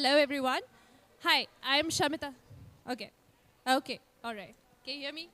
Hello, everyone. Hi, I'm Shamita. Okay. Okay. All right. Can you hear me?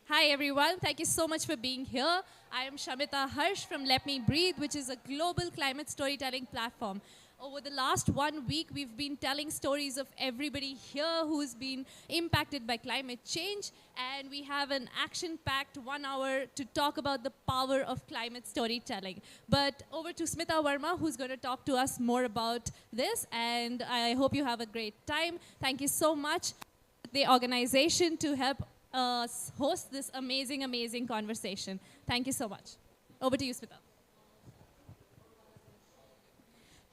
Hi, everyone. Thank you so much for being here. I am Shamita Harsh from Let Me Breathe, which is a global climate storytelling platform. Over the last 1 week, we've been telling stories of everybody here who's been impacted by climate change, and we have an action-packed 1 hour to talk about the power of climate storytelling. But over to Smita Verma, who's going to talk to us more about this, and I hope you have a great time. Thank you so much, the organization, to help us host this amazing, amazing conversation. Thank you so much. Over to you, Smita.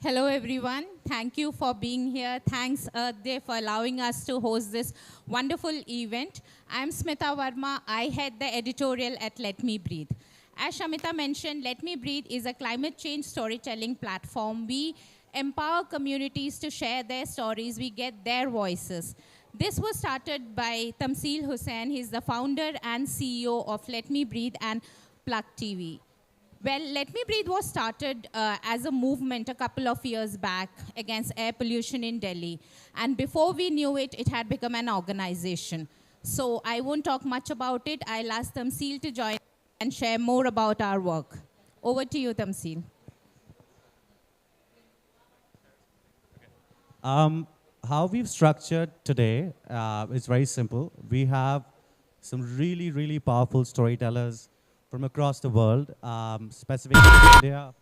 Hello, everyone. Thank you for being here. Thanks, Earth Day, for allowing us to host this wonderful event. I'm Smita Verma. I head the editorial at Let Me Breathe. As Shamita mentioned, Let Me Breathe is a climate change storytelling platform. We empower communities to share their stories. We get their voices. This was started by Tamsil Hussain. He's the founder and CEO of Let Me Breathe and Plug TV. Well, Let Me Breathe was started as a movement a couple of years back against air pollution in Delhi. And before we knew it, it had become an organization. So I won't talk much about it. I'll ask Tamsil to join and share more about our work. Over to you, Tamsil. How we've structured today is very simple. We have some really, really powerful storytellers from across the world, specifically India,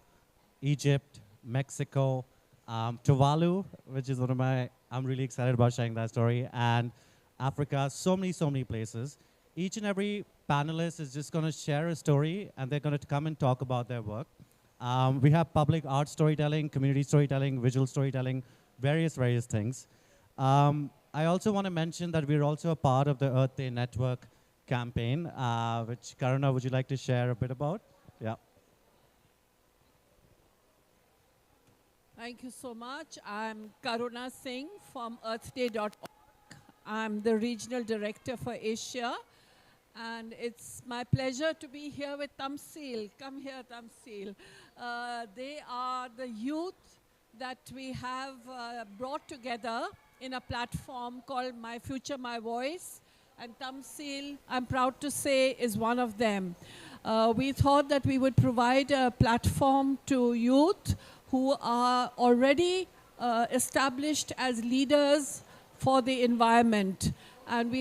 Egypt, Mexico, Tuvalu, which is one of I'm really excited about sharing that story, and Africa, so many places. Each and every panelist is just going to share a story, and they're going to come and talk about their work. We have public art storytelling, community storytelling, visual storytelling, various things. I also want to mention that we're also a part of the Earth Day Network campaign, which Karuna, would you like to share a bit about? Yeah. Thank you so much. I'm Karuna Singh from earthday.org. I'm the regional director for Asia. And it's my pleasure to be here with Tamsil. Come here, Tamsil. They are the youth that we have brought together in a platform called My Future, My Voice. And Tamsil, I'm proud to say, is one of them. We thought that we would provide a platform to youth who are already established as leaders for the environment. And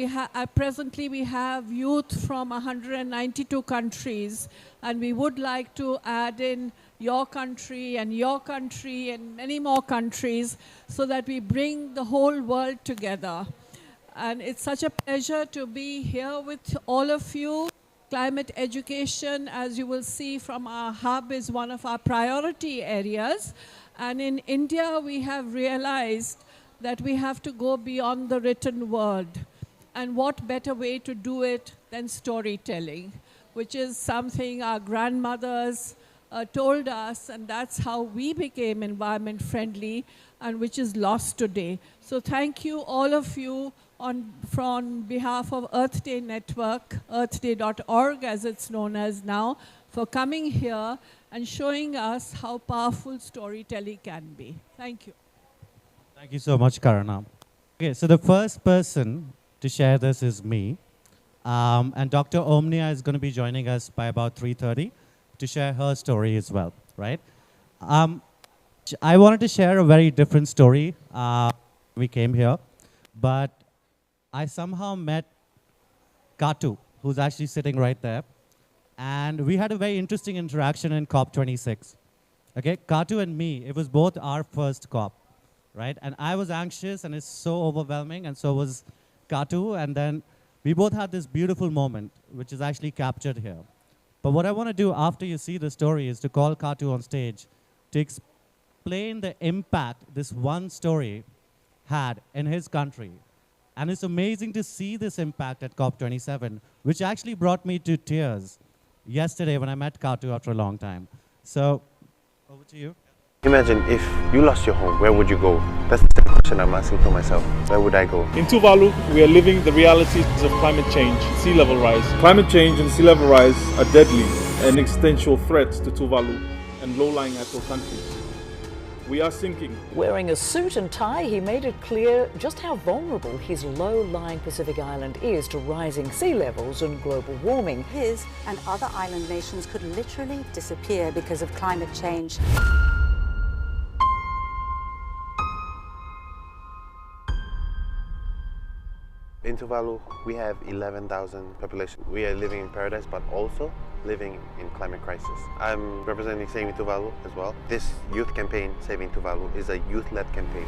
presently we have youth from 192 countries, and we would like to add in your country and many more countries so that we bring the whole world together. And it's such a pleasure to be here with all of you. Climate education, as you will see from our hub, is one of our priority areas. And in India, we have realized that we have to go beyond the written word. And what better way to do it than storytelling, which is something our grandmothers told us, and that's how we became environment friendly, and which is lost today. So thank you, all of you, on behalf of Earth Day Network, earthday.org as it's known as now, for coming here and showing us how powerful storytelling can be. Thank you. Thank you so much, Karuna. Okay, so the first person to share this is me. And Dr. Omnia is going to be joining us by about 3:30 to share her story as well, right? I wanted to share a very different story. We came here, but I somehow met Katu, who's actually sitting right there. And we had a very interesting interaction in COP26. Okay, Katu and me, it was both our first COP, right? And I was anxious, and it's so overwhelming, and so was Katu. And then we both had this beautiful moment, which is actually captured here. But what I want to do after you see the story is to call Katu on stage to explain the impact this one story had in his country. And it's amazing to see this impact at COP27, which actually brought me to tears yesterday when I met Katu after a long time. So, over to you. Imagine if you lost your home, where would you go? That's the same question I'm asking for myself. Where would I go? In Tuvalu, we are living the realities of climate change, sea level rise. Climate change and sea level rise are deadly and existential threats to Tuvalu and low-lying atoll countries. We are sinking. Wearing a suit and tie, he made it clear just how vulnerable his low-lying Pacific island is to rising sea levels and global warming. His and other island nations could literally disappear because of climate change. In Tuvalu, we have 11,000 population. We are living in paradise, but also living in climate crisis. I'm representing Saving Tuvalu as well. This youth campaign, Saving Tuvalu, is a youth-led campaign.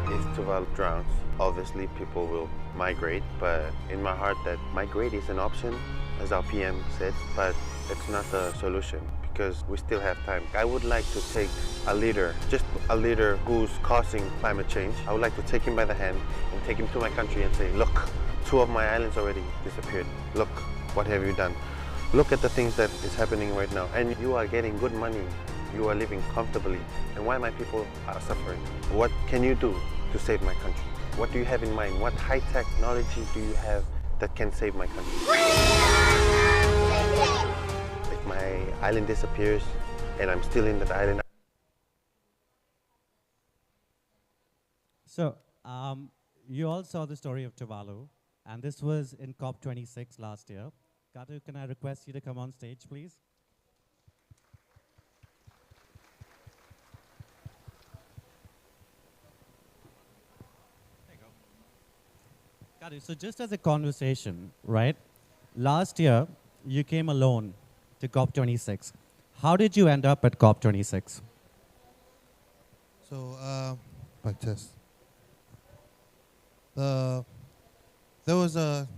If Tuvalu drowns, obviously people will migrate, but in my heart that migrate is an option, as our PM said, but it's not the solution, because we still have time. I would like to take a leader, just a leader who's causing climate change. I would like to take him by the hand and take him to my country and say, look, 2 of my islands already disappeared. Look, what have you done? Look at the things that is happening right now. And you are getting good money. You are living comfortably. And why my people are suffering? What can you do to save my country? What do you have in mind? What high technology do you have that can save my country? If my island disappears and I'm still in that island. So, you all saw the story of Tuvalu, and this was in COP26 last year. Katu, can I request you to come on stage, please? There you go. Katu, so just as a conversation, right? Last year, you came alone to COP26. How did you end up at COP26? So, mic test. There was a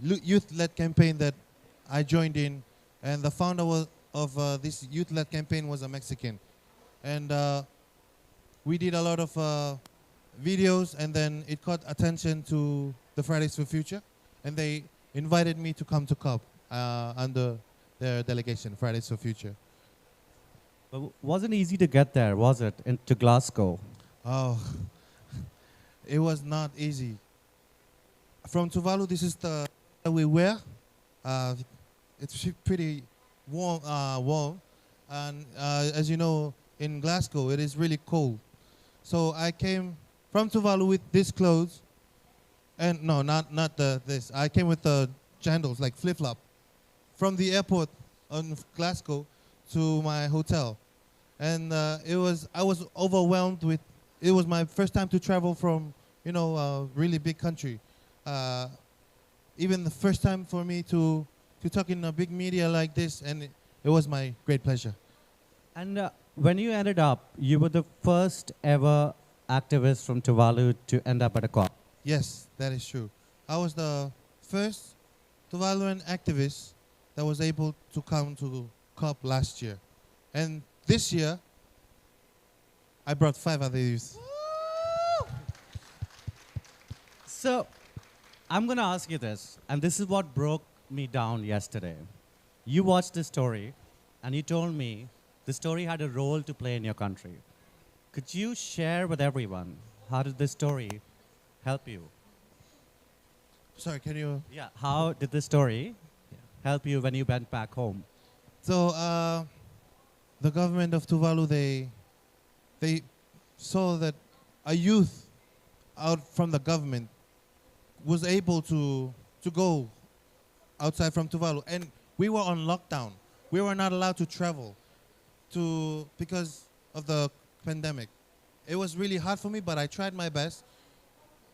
youth-led campaign that I joined in, and the founder of this youth-led campaign was a Mexican. And we did a lot of videos, and then it caught attention to the Fridays for Future, and they invited me to come to COP under their delegation, Fridays for Future. But wasn't easy to get there, was it, to Glasgow? Oh, it was not easy. From Tuvalu, this is the we wear. It's pretty warm, and as you know, in Glasgow, it is really cold. So I came from Tuvalu with these clothes, and no, not this. I came with the sandals, like flip-flop, from the airport on Glasgow to my hotel, and I was overwhelmed with. It was my first time to travel from a really big country. Even the first time for me to talk in a big media like this, and it was my great pleasure. And when you ended up, you were the first ever activist from Tuvalu to end up at a COP. Yes, that is true. I was the first Tuvaluan activist that was able to come to COP last year. And this year, I brought 5 other youths. So, I'm going to ask you this, and this is what broke me down yesterday. You watched the story, and you told me the story had a role to play in your country. Could you share with everyone, how did this story help you? Sorry, can you? Yeah, how did this story help you when you went back home? So, the government of Tuvalu, they saw that a youth out from the government was able to go outside from Tuvalu, and we were on lockdown. We were not allowed to travel because of the pandemic. It was really hard for me, but I tried my best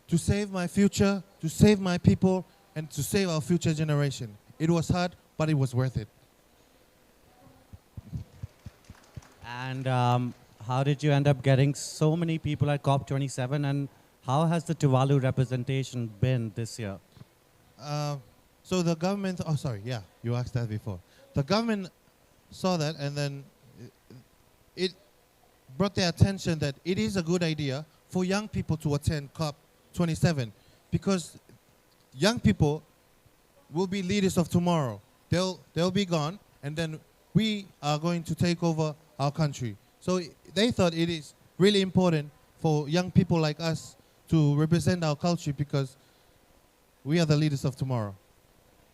to save my future, to save my people, and to save our future generation. It was hard, but it was worth it. And how did you end up getting so many people at COP27, and how has the Tuvalu representation been this year? So the government, you asked that before. The government saw that, and then it brought their attention that it is a good idea for young people to attend COP27, because young people will be leaders of tomorrow. They'll be gone, and then we are going to take over our country. So they thought it is really important for young people like us to represent our culture, because we are the leaders of tomorrow.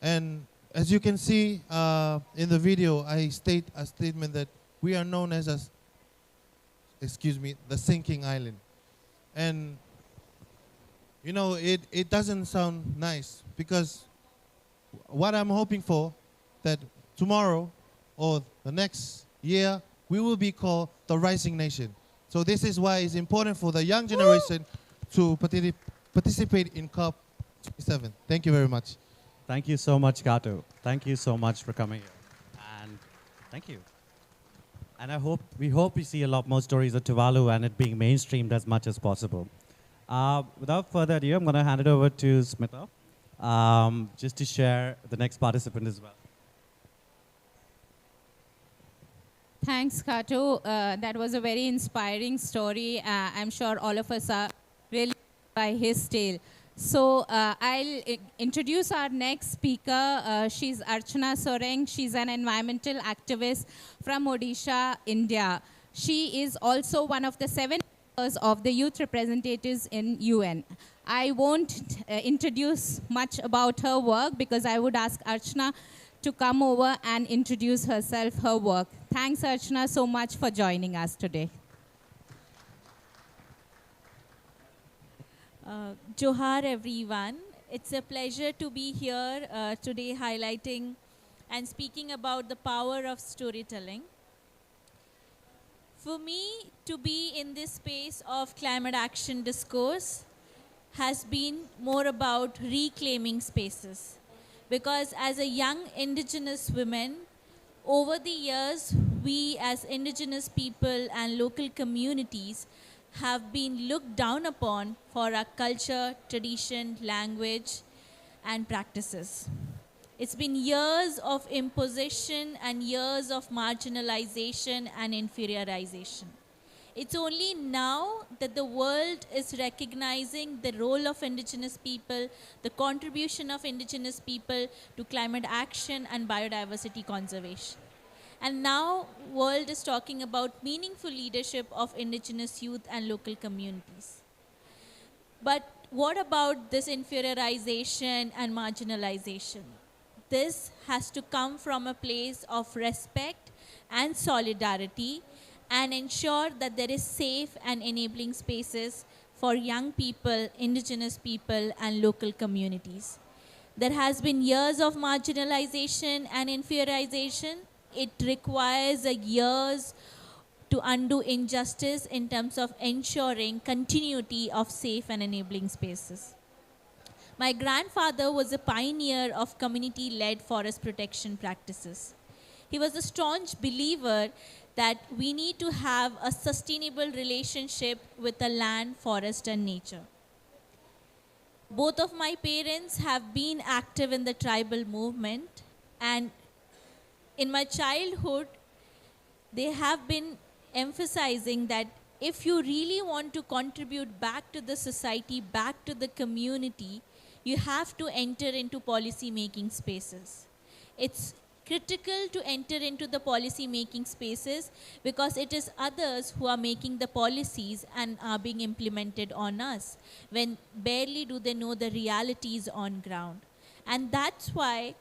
And as you can see in the video, I state a statement that we are known as the sinking island. And you know, it doesn't sound nice, because what I'm hoping for, that tomorrow or the next year, we will be called the rising nation. So this is why it's important for the young generation to participate in COP27. Thank you very much. Thank you so much, Kato. Thank you so much for coming here. And thank you. And we hope we see a lot more stories of Tuvalu and it being mainstreamed as much as possible. Without further ado, I'm going to hand it over to Smita, just to share the next participant as well. Thanks, Kato. That was a very inspiring story. I'm sure all of us are really by his tale. So I'll introduce our next speaker. She's Archana Soreng. She's an environmental activist from Odisha, India. She is also one of the 7 members of the youth representatives in UN. I won't introduce much about her work, because I would ask Archana to come over and introduce herself, her work. Thanks, Archana, so much for joining us today. Johar everyone. It's a pleasure to be here today highlighting and speaking about the power of storytelling. For me, to be in this space of climate action discourse has been more about reclaiming spaces. Because as a young indigenous woman, over the years, we as indigenous people and local communities have been looked down upon for our culture, tradition, language, and practices. It's been years of imposition and years of marginalization and inferiorization. It's only now that the world is recognizing the role of indigenous people, the contribution of indigenous people to climate action and biodiversity conservation. And now, world is talking about meaningful leadership of indigenous youth and local communities. But what about this inferiorization and marginalization? This has to come from a place of respect and solidarity, and ensure that there is safe and enabling spaces for young people, indigenous people, and local communities. There has been years of marginalization and inferiorization. It requires years to undo injustice in terms of ensuring continuity of safe and enabling spaces. My grandfather was a pioneer of community-led forest protection practices. He was a staunch believer that we need to have a sustainable relationship with the land, forest, and nature. Both of my parents have been active in the tribal movement, and in my childhood, they have been emphasizing that if you really want to contribute back to the society, back to the community, you have to enter into policy-making spaces. It's critical to enter into the policy-making spaces because it is others who are making the policies and are being implemented on us, when barely do they know the realities on ground. And that's why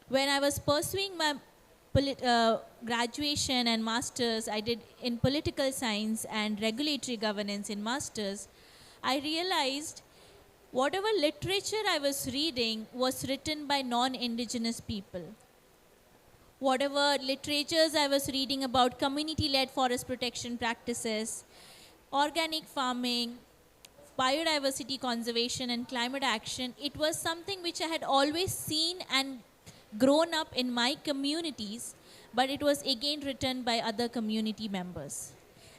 when I was pursuing my graduation and masters, I did in political science and regulatory governance in masters, I realized whatever literature I was reading was written by non-indigenous people. Whatever literatures I was reading about community-led forest protection practices, organic farming, biodiversity conservation, and climate action, it was something which I had always seen and grown up in my communities, but it was again written by other community members.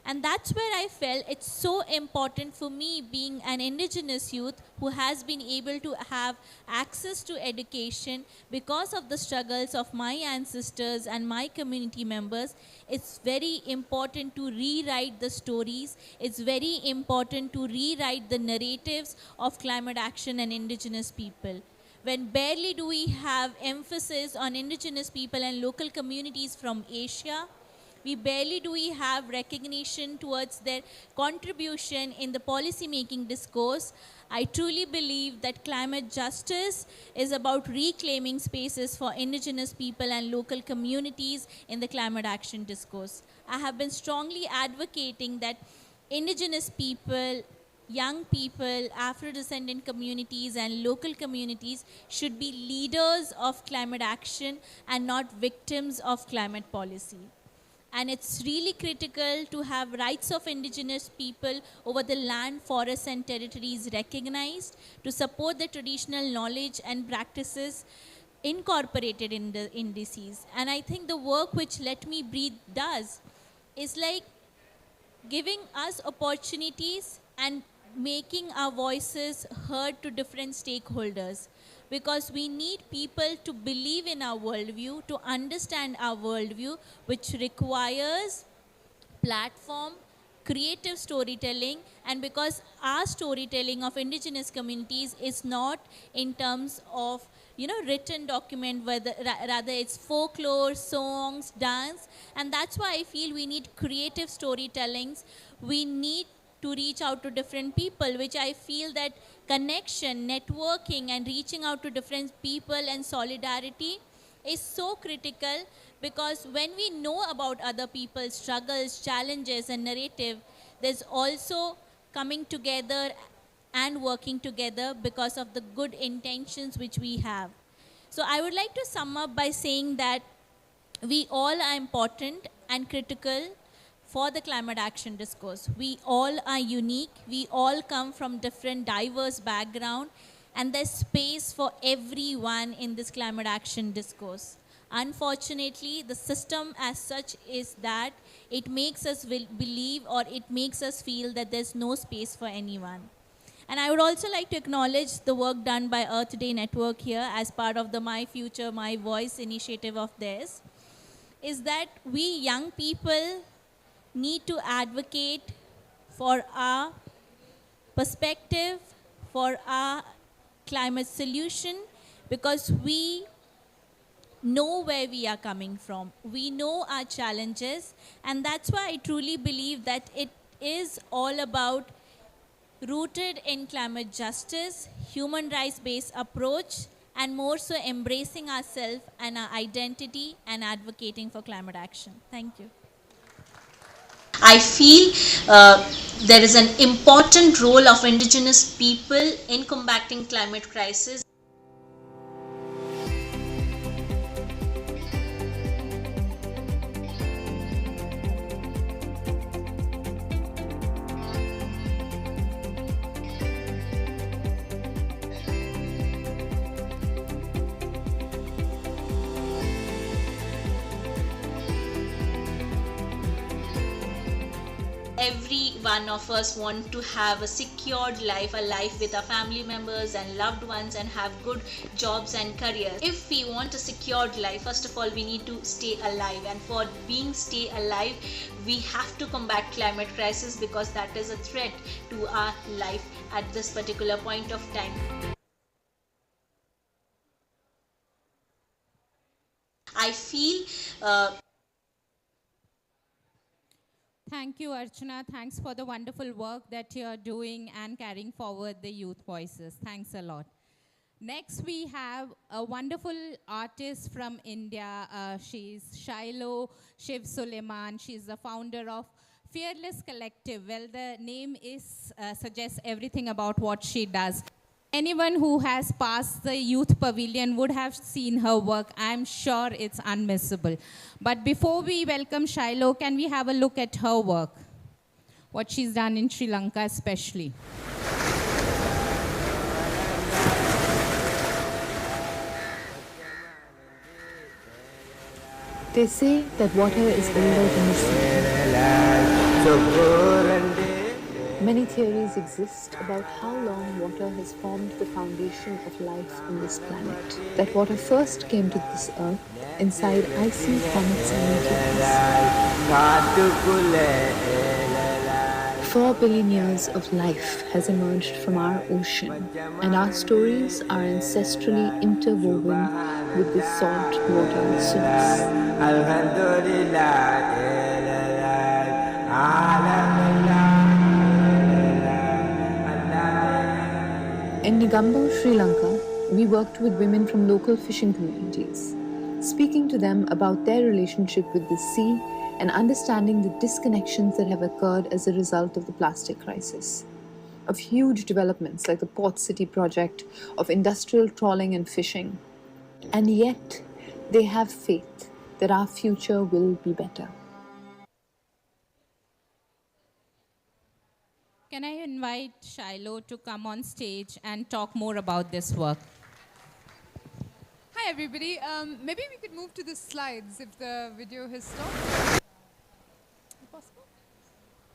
And that's where I felt it's so important for me, being an indigenous youth who has been able to have access to education because of the struggles of my ancestors and my community members. It's very important to rewrite the stories. It's very important to rewrite the narratives of climate action and indigenous people. When barely do we have emphasis on indigenous people and local communities from Asia, we barely do we have recognition towards their contribution in the policy-making discourse. I truly believe that climate justice is about reclaiming spaces for indigenous people and local communities in the climate action discourse. I have been strongly advocating that indigenous people, young people, Afro-descendant communities and local communities should be leaders of climate action and not victims of climate policy. And it's really critical to have rights of indigenous people over the land, forests and territories recognized, to support the traditional knowledge and practices incorporated in the indices. And I think the work which Let Me Breathe does is like giving us opportunities and making our voices heard to different stakeholders, because we need people to believe in our worldview, to understand our worldview, which requires platform, creative storytelling, and because our storytelling of indigenous communities is not in terms of written document, rather it's folklore, songs, dance, and that's why I feel we need creative storytellings. We need to reach out to different people, which I feel that connection, networking, and reaching out to different people and solidarity is so critical, because when we know about other people's struggles, challenges, and narrative, there's also coming together and working together because of the good intentions which we have. So I would like to sum up by saying that we all are important and critical for the climate action discourse. We all are unique. We all come from different diverse backgrounds, and there's space for everyone in this climate action discourse. Unfortunately, the system as such is that it makes us believe, or it makes us feel that there's no space for anyone. And I would also like to acknowledge the work done by Earth Day Network here as part of the My Future, My Voice initiative of theirs, is that we young people need to advocate for our perspective, for our climate solution, because we know where we are coming from. We know our challenges, and that's why I truly believe that it is all about rooted in climate justice, human rights-based approach, and more so embracing ourselves and our identity and advocating for climate action. Thank you. I feel there is an important role of indigenous people in combating climate crisis. Every one of us want to have a secured life, a life with our family members and loved ones, and have good jobs and careers. If we want a secured life, first of all, we need to stay alive. And for stay alive, we have to combat climate crisis, because that is a threat to our life at this particular point of time. I feel Thank you, Archana. Thanks for the wonderful work that you're doing and carrying forward the youth voices. Thanks a lot. Next, we have a wonderful artist from India. She's Shiloh Shiv Suleiman. She's the founder of Fearless Collective. Well, the name suggests everything about what she does. Anyone who has passed the youth pavilion would have seen her work. I'm sure it's unmissable. But before we welcome Shiloh, can we have a look at her work? What she's done in Sri Lanka especially. They say that water is older than the sea. Many theories exist about how long water has formed the foundation of life on this planet. That water first came to this earth inside icy comets and meteors. 4 billion years of life has emerged from our ocean, and our stories are ancestrally interwoven with this salt water source. In Negombo, Sri Lanka, we worked with women from local fishing communities, speaking to them about their relationship with the sea and understanding the disconnections that have occurred as a result of the plastic crisis, of huge developments like the Port City project, of industrial trawling and fishing. And yet, they have faith that our future will be better. Can I invite Shiloh to come on stage and talk more about this work? Hi everybody. Maybe we could move to the slides if the video has stopped. Possible?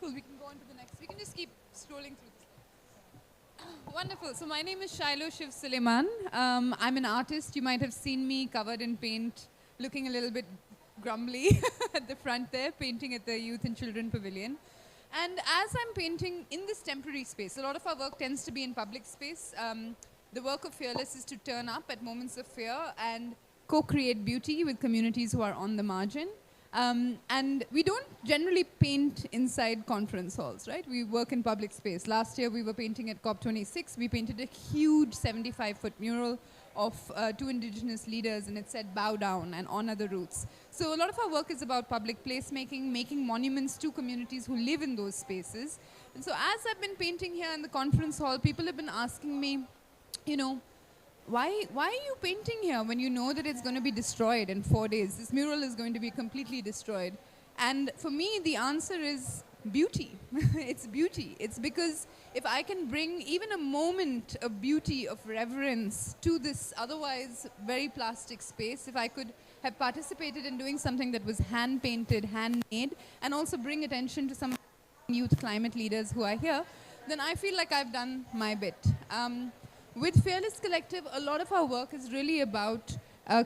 Cool, we can go on to the next. We can just keep scrolling through the slides. Wonderful. So my name is Shiloh Shiv Suleiman. I'm an artist. You might have seen me covered in paint, looking a little bit grumbly at the front there, painting at the Youth and Children Pavilion. And as I'm painting in this temporary space, a lot of our work tends to be in public space. The work of Fearless is to turn up at moments of fear and co-create beauty with communities who are on the margin. And we don't generally paint inside conference halls, right? We work in public space. Last year we were painting at COP26. We painted a huge 75-foot mural of 2 indigenous leaders, and it said bow down and honor the roots. So a lot of our work is about public placemaking, making monuments to communities who live in those spaces. And so as I've been painting here in the conference hall, people have been asking me, you know, why are you painting here when you know that it's going to be destroyed in 4 days? This mural is going to be completely destroyed. And for me, the answer is beauty. It's beauty. It's because if I can bring even a moment of beauty, of reverence to this otherwise very plastic space, if I could have participated in doing something that was hand-painted, handmade, and also bring attention to some youth climate leaders who are here, then I feel like I've done my bit. With Fearless Collective, a lot of our work is really about a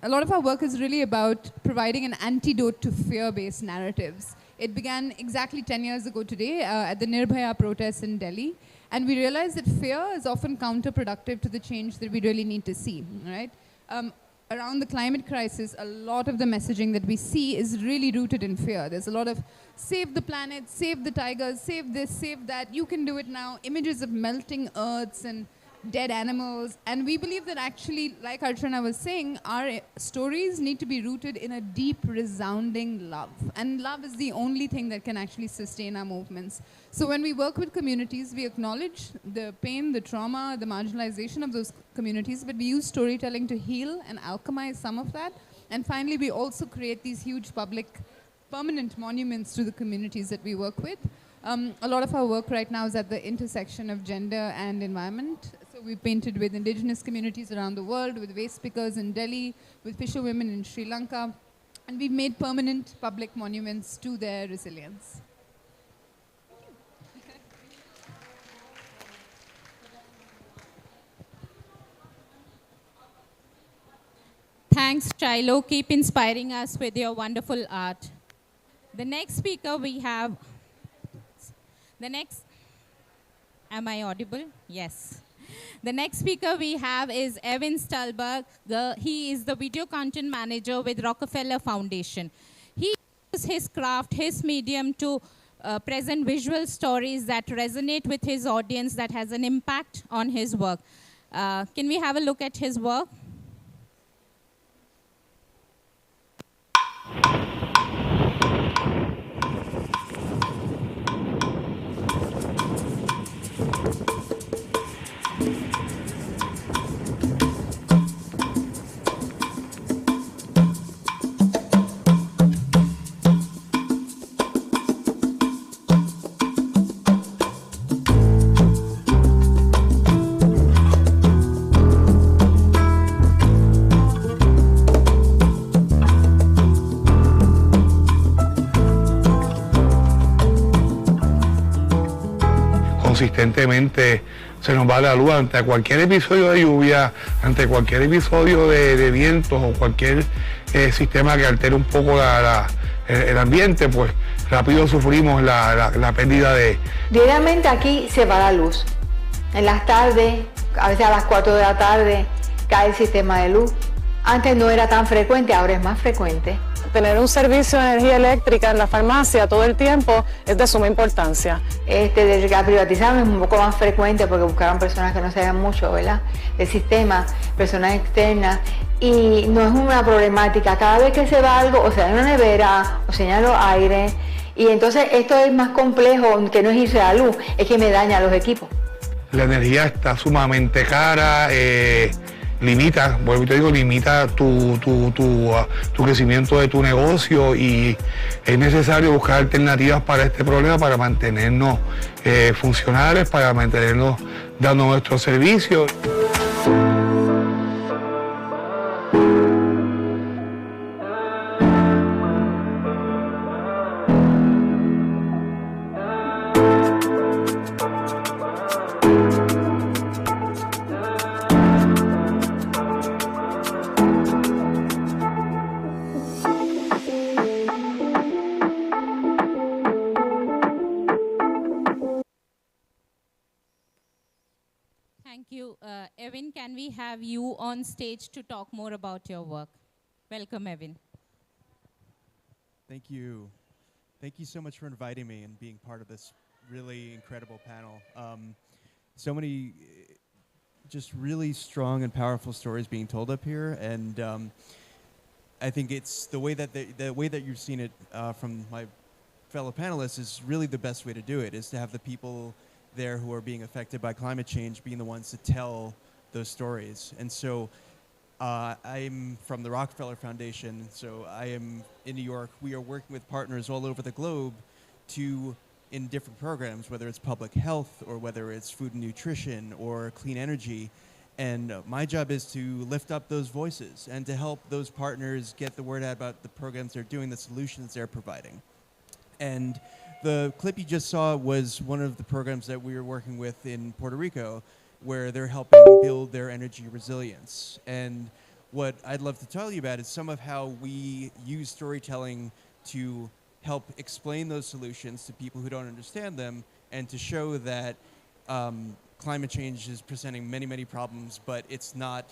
lot of our work is really about providing an antidote to fear-based narratives. It began exactly 10 years ago today at the Nirbhaya protests in Delhi. And we realized that fear is often counterproductive to the change that we really need to see, right? Around the climate crisis, a lot of the messaging that we see is really rooted in fear. There's a lot of save the planet, save the tigers, save this, save that, you can do it now, images of melting earths and dead animals. And we believe that actually, like Archana was saying, our stories need to be rooted in a deep, resounding love. And love is the only thing that can actually sustain our movements. So when we work with communities, we acknowledge the pain, the trauma, the marginalization of those communities, but we use storytelling to heal and alchemize some of that. And finally, we also create these huge public, permanent monuments to the communities that we work with. A lot of our work right now is at the intersection of gender and environment. So we painted with indigenous communities around the world, with waste pickers in Delhi, with fisherwomen in Sri Lanka, and we've made permanent public monuments to their resilience. Thanks, Shiloh. Keep inspiring us with your wonderful art. The next speaker we have, am I audible? Yes. The next speaker we have is Evan Stulberg. He is the video content manager with Rockefeller Foundation. He uses his craft, his medium to present visual stories that resonate with his audience, that has an impact on his work. Can we have a look at his work? Consistentemente se nos va la luz ante cualquier episodio de lluvia, ante cualquier episodio de vientos o cualquier sistema que altere un poco el ambiente, pues rápido sufrimos la pérdida de... Diariamente aquí se va la luz. En las tardes, a veces a las 4 de la tarde, cae el sistema de luz. Antes no era tan frecuente, ahora es más frecuente. Tener un servicio de energía eléctrica en la farmacia todo el tiempo es de suma importancia. Desde que la privatizaron es un poco más frecuente porque buscaron personas que no sabían mucho, ¿verdad?, del sistema, personas externas, y no es una problemática. Cada vez que se va algo, o sea, en una nevera, o se los aire, y entonces esto es más complejo, que no es irse a la luz, es que me daña los equipos. La energía está sumamente cara, limita, vuelvo y te digo, limita tu crecimiento de tu negocio y es necesario buscar alternativas para este problema para mantenernos funcionales, para mantenernos dando nuestros servicios. Thank you. Evan, can we have you on stage to talk more about your work? Welcome, Evan. Thank you. Thank you so much for inviting me and being part of this really incredible panel. So many just really strong and powerful stories being told up here, and I think it's the way that you've seen it from my fellow panelists is really the best way to do it, is to have the people there who are being affected by climate change being the ones to tell those stories. And so I'm from the Rockefeller Foundation, so I am in New York. We are working with partners all over the globe in different programs, whether it's public health or whether it's food and nutrition or clean energy. And my job is to lift up those voices and to help those partners get the word out about the programs they're doing, the solutions they're providing. And the clip you just saw was one of the programs that we were working with in Puerto Rico, where they're helping build their energy resilience. And what I'd love to tell you about is some of how we use storytelling to help explain those solutions to people who don't understand them, and to show that climate change is presenting many, many problems, but it's not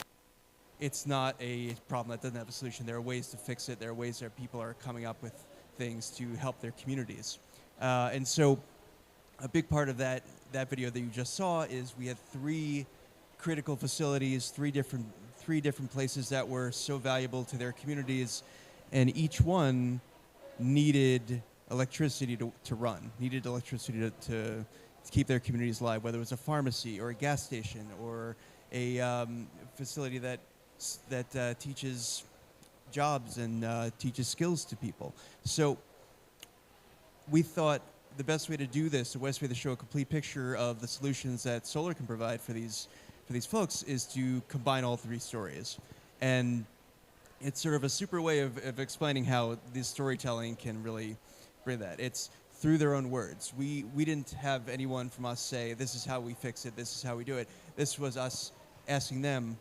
a problem that doesn't have a solution. There are ways to fix it. There are ways that people are coming up with things to help their communities. And so a big part of that video that you just saw is we had 3 critical facilities, three different places that were so valuable to their communities, and each one needed electricity to run, needed electricity to keep their communities alive, whether it was a pharmacy or a gas station or a facility that teaches jobs and teaches skills to people. So we thought the best way to do this, the best way to show a complete picture of the solutions that solar can provide for these folks, is to combine all 3 stories. And it's sort of a super way of explaining how this storytelling can really bring that. It's through their own words. We didn't have anyone from us say, this is how we fix it, this is how we do it. This was us asking them,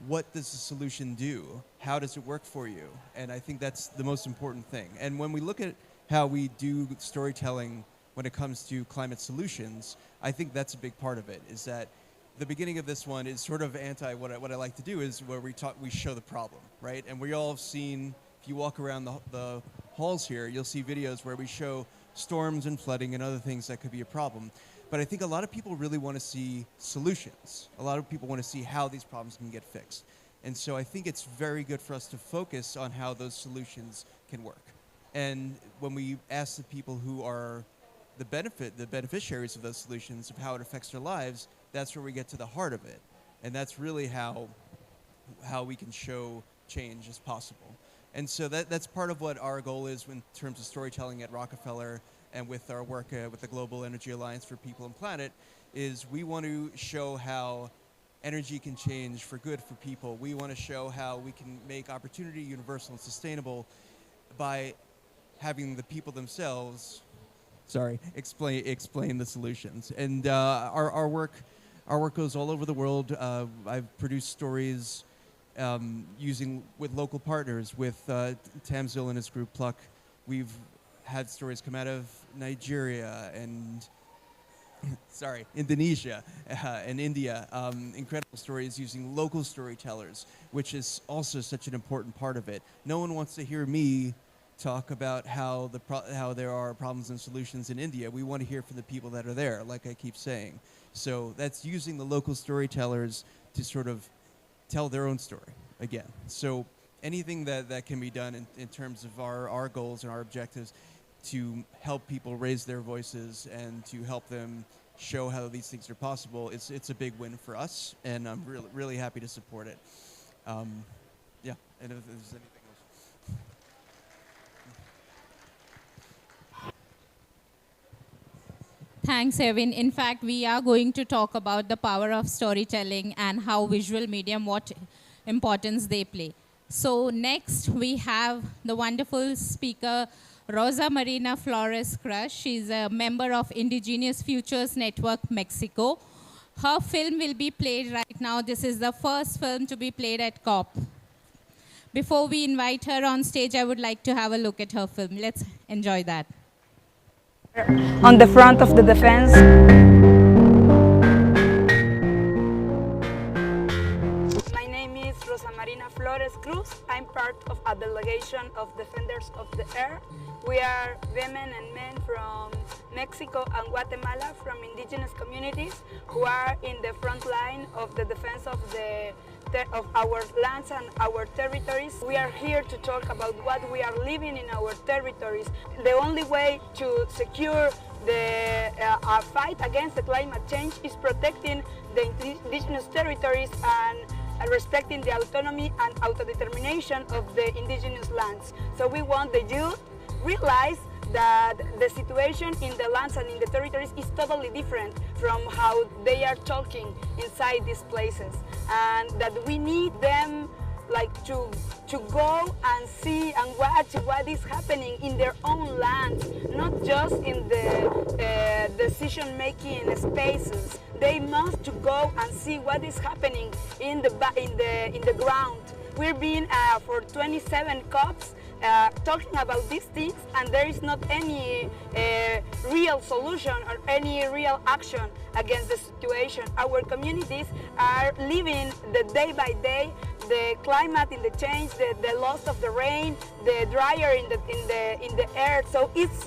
what does the solution do? How does it work for you? And I think that's the most important thing. And when we look at how we do storytelling when it comes to climate solutions, I think that's a big part of it, is that the beginning of this one is sort of anti what I like to do, is where we show the problem, right? And we all have seen, if you walk around the halls here, you'll see videos where we show storms and flooding and other things that could be a problem. But I think a lot of people really want to see solutions. A lot of people want to see how these problems can get fixed. And so I think it's very good for us to focus on how those solutions can work. And when we ask the people who are the beneficiaries of those solutions, of how it affects their lives, that's where we get to the heart of it. And that's really how we can show change is possible. And so that's part of what our goal is in terms of storytelling at Rockefeller, and with our work with the Global Energy Alliance for People and Planet, is we want to show how energy can change for good for people. We want to show how we can make opportunity universal and sustainable by having the people themselves, explain the solutions. And our work goes all over the world. I've produced stories with local partners, with Tamzil and his group Pluck. We've had stories come out of Nigeria and Indonesia and India. Incredible stories using local storytellers, which is also such an important part of it. No one wants to hear me talk about how there are problems and solutions in India. We want to hear from the people that are there, like I keep saying. So that's using the local storytellers to sort of tell their own story. again. So anything that can be done in terms of our goals and our objectives to help people raise their voices and to help them show how these things are possible, it's a big win for us, and I'm really happy to support it. Yeah, and if there's anything else. Thanks, Evan. In fact, we are going to talk about the power of storytelling and how visual medium, what importance they play. So next, we have the wonderful speaker, Rosa Marina Flores Crush. She's a member of Indigenous Futures Network, Mexico. Her film will be played right now. This is the first film to be played at COP. Before we invite her on stage, I would like to have a look at her film. Let's enjoy that. On the front of the defense. My name is Rosa Marina Flores Cruz. I'm part of a delegation of Defenders of the Earth. We are women and men from Mexico and Guatemala, from indigenous communities who are in the front line of the defense of our lands and our territories. We are here to talk about what we are living in our territories. The only way to secure the fight against the climate change is protecting the indigenous territories and respecting the autonomy and autodetermination of the indigenous lands. So we want the youth realize that the situation in the lands and in the territories is totally different from how they are talking inside these places, and that we need them like to go and see and watch what is happening in their own land, not just in the decision-making spaces. They must to go and see what is happening in the ground. We've been for 27 COPs talking about these things, and there is not any real solution or any real action against the situation. Our communities are living the day by day, the climate in the change, the loss of the rain, the dryer in the earth. So it's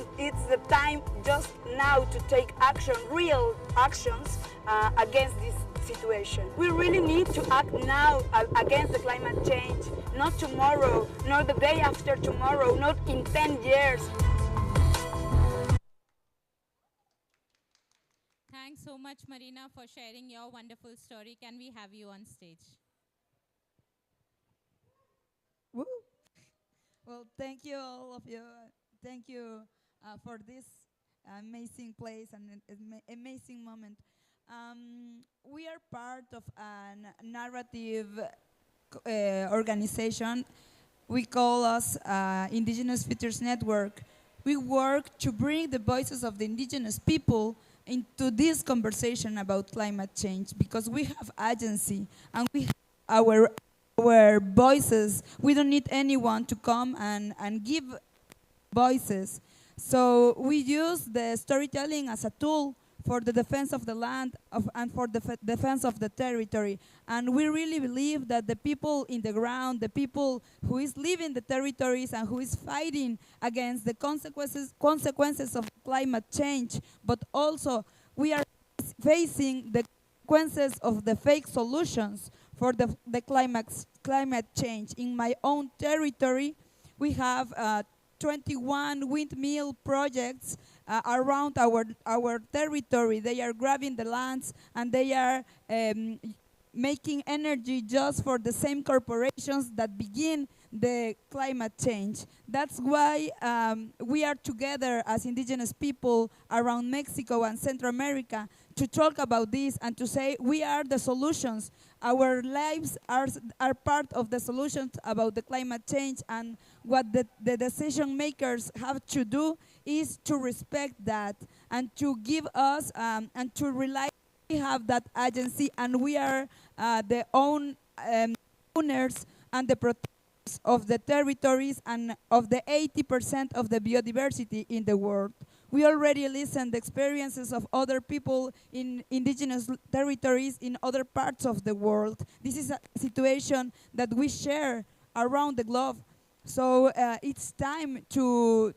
the time just now to take action, real actions against this situation. We really need to act now against the climate change, not tomorrow, not the day after tomorrow, not in 10 years. Thanks so much, Marina, for sharing your wonderful story. Can we have you on stage? Woo. Well, thank you, all of you. Thank you for this amazing place and an amazing moment. We are part of a narrative organization. We call us Indigenous Futures Network. We work to bring the voices of the indigenous people into this conversation about climate change, because we have agency and we have our voices. We don't need anyone to come and give voices. So we use the storytelling as a tool for the defense of the land and for the defense of the territory. And we really believe that the people in the ground, the people who is living the territories and who is fighting against the consequences of climate change, but also we are facing the consequences of the fake solutions for the climate change. In my own territory, we have 21 windmill projects around our territory. They are grabbing the lands and they are making energy just for the same corporations that begin the climate change. That's why we are together as indigenous people around Mexico and Central America to talk about this and to say we are the solutions. Our lives are part of the solutions about the climate change, and what the decision makers have to do is to respect that and to give us and to rely. We have that agency, and we are the owners and the protectors of the territories and of the 80% of the biodiversity in the world. We already listen the experiences of other people in indigenous territories in other parts of the world. This is a situation that we share around the globe. So it's time to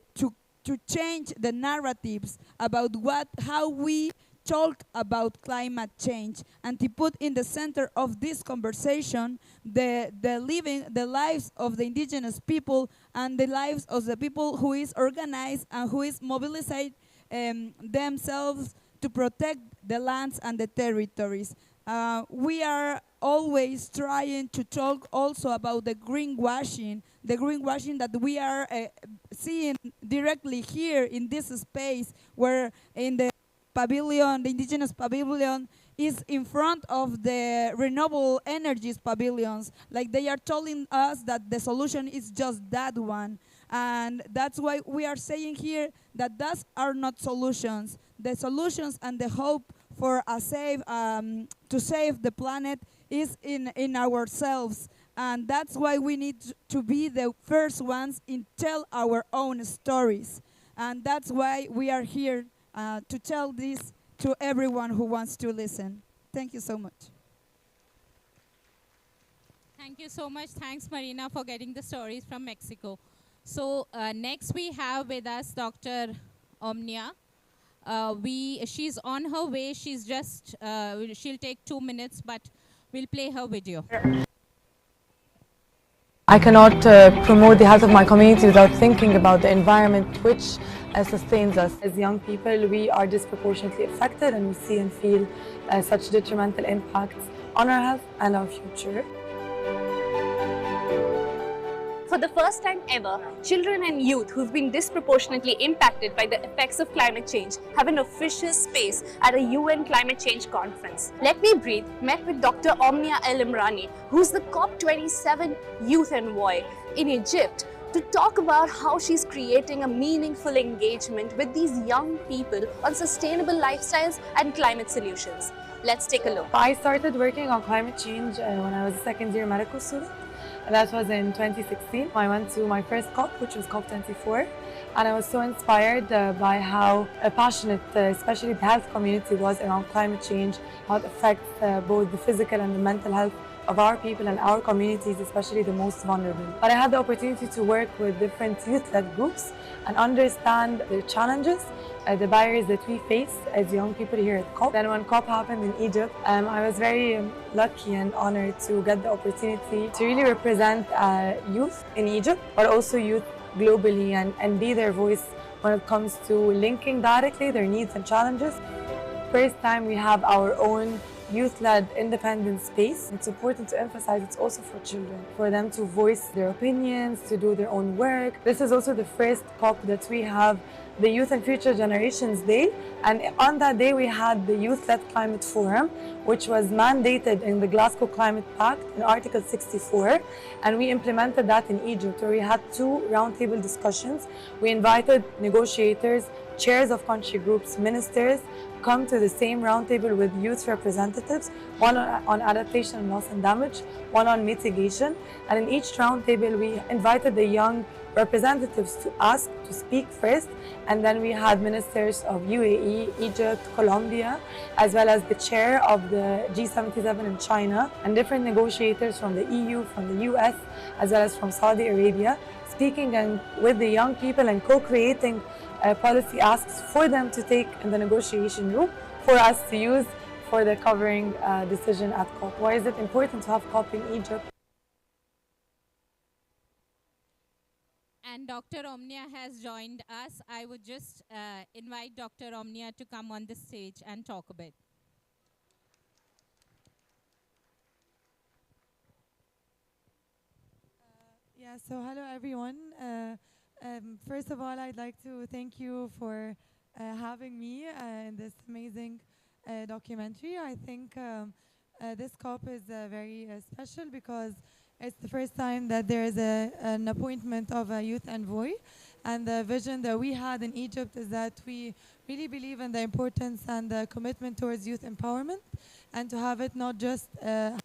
change the narratives about how we talk about climate change and to put in the center of this conversation the lives of the indigenous people and the lives of the people who is organized and who is mobilizing themselves to protect the lands and the territories. We are always trying to talk also about the greenwashing that we are seeing directly here in this space, where in the pavilion, the indigenous pavilion is in front of the renewable energies pavilions. Like, they are telling us that the solution is just that one. And that's why we are saying here that those are not solutions. The solutions and the hope for to save the planet is in ourselves. And that's why we need to be the first ones in tell our own stories. And that's why we are here to tell this to everyone who wants to listen. Thank you so much. Thank you so much. Thanks, Marina, for getting the stories from Mexico. So next we have with us Dr. Omnia. She's on her way. She's just, she'll take 2 minutes, but we'll play her video. I cannot promote the health of my community without thinking about the environment which sustains us. As young people, we are disproportionately affected, and we see and feel such detrimental impacts on our health and our future. For the first time ever, children and youth who've been disproportionately impacted by the effects of climate change have an official space at a UN climate change conference. Let Me Breathe met with Dr. Omnia El Imrani, who's the COP27 youth envoy in Egypt, to talk about how she's creating a meaningful engagement with these young people on sustainable lifestyles and climate solutions. Let's take a look. I started working on climate change when I was a second-year medical student. That was in 2016. I went to my first COP, which was COP24, and I was so inspired by how passionate, especially the health community, was around climate change, how it affects both the physical and the mental health of our people and our communities, especially the most vulnerable. But I had the opportunity to work with different youth-led groups and understand their challenges, the barriers that we face as young people here at COP. Then when COP happened in Egypt, I was very lucky and honored to get the opportunity to really represent youth in Egypt, but also youth globally, and be their voice when it comes to linking directly their needs and challenges. First time we have our own youth-led independent space. It's important to emphasize it's also for children, for them to voice their opinions, to do their own work. This is also the first COP that we have the Youth and Future Generations Day, and on that day we had the Youth-led Climate Forum, which was mandated in the Glasgow Climate Pact in Article 64, and we implemented that in Egypt, where we had 2 roundtable discussions. We invited negotiators, chairs of country groups, ministers, come to the same roundtable with youth representatives, one on adaptation, loss and damage, one on mitigation. And in each roundtable, we invited the young representatives to ask to speak first, and then we had ministers of UAE, Egypt, Colombia, as well as the chair of the G77 in China, and different negotiators from the EU, from the US, as well as from Saudi Arabia, speaking with the young people and co-creating policy asks for them to take in the negotiation room for us to use for the covering decision at COP. Why is it important to have COP in Egypt? And Dr. Omnia has joined us. I would just invite Dr. Omnia to come on the stage and talk a bit. Yeah, so hello everyone. First of all, I'd like to thank you for having me in this amazing documentary. I think this COP is very special because it's the first time that there is an appointment of a youth envoy. And the vision that we had in Egypt is that we really believe in the importance and the commitment towards youth empowerment, and to have it not just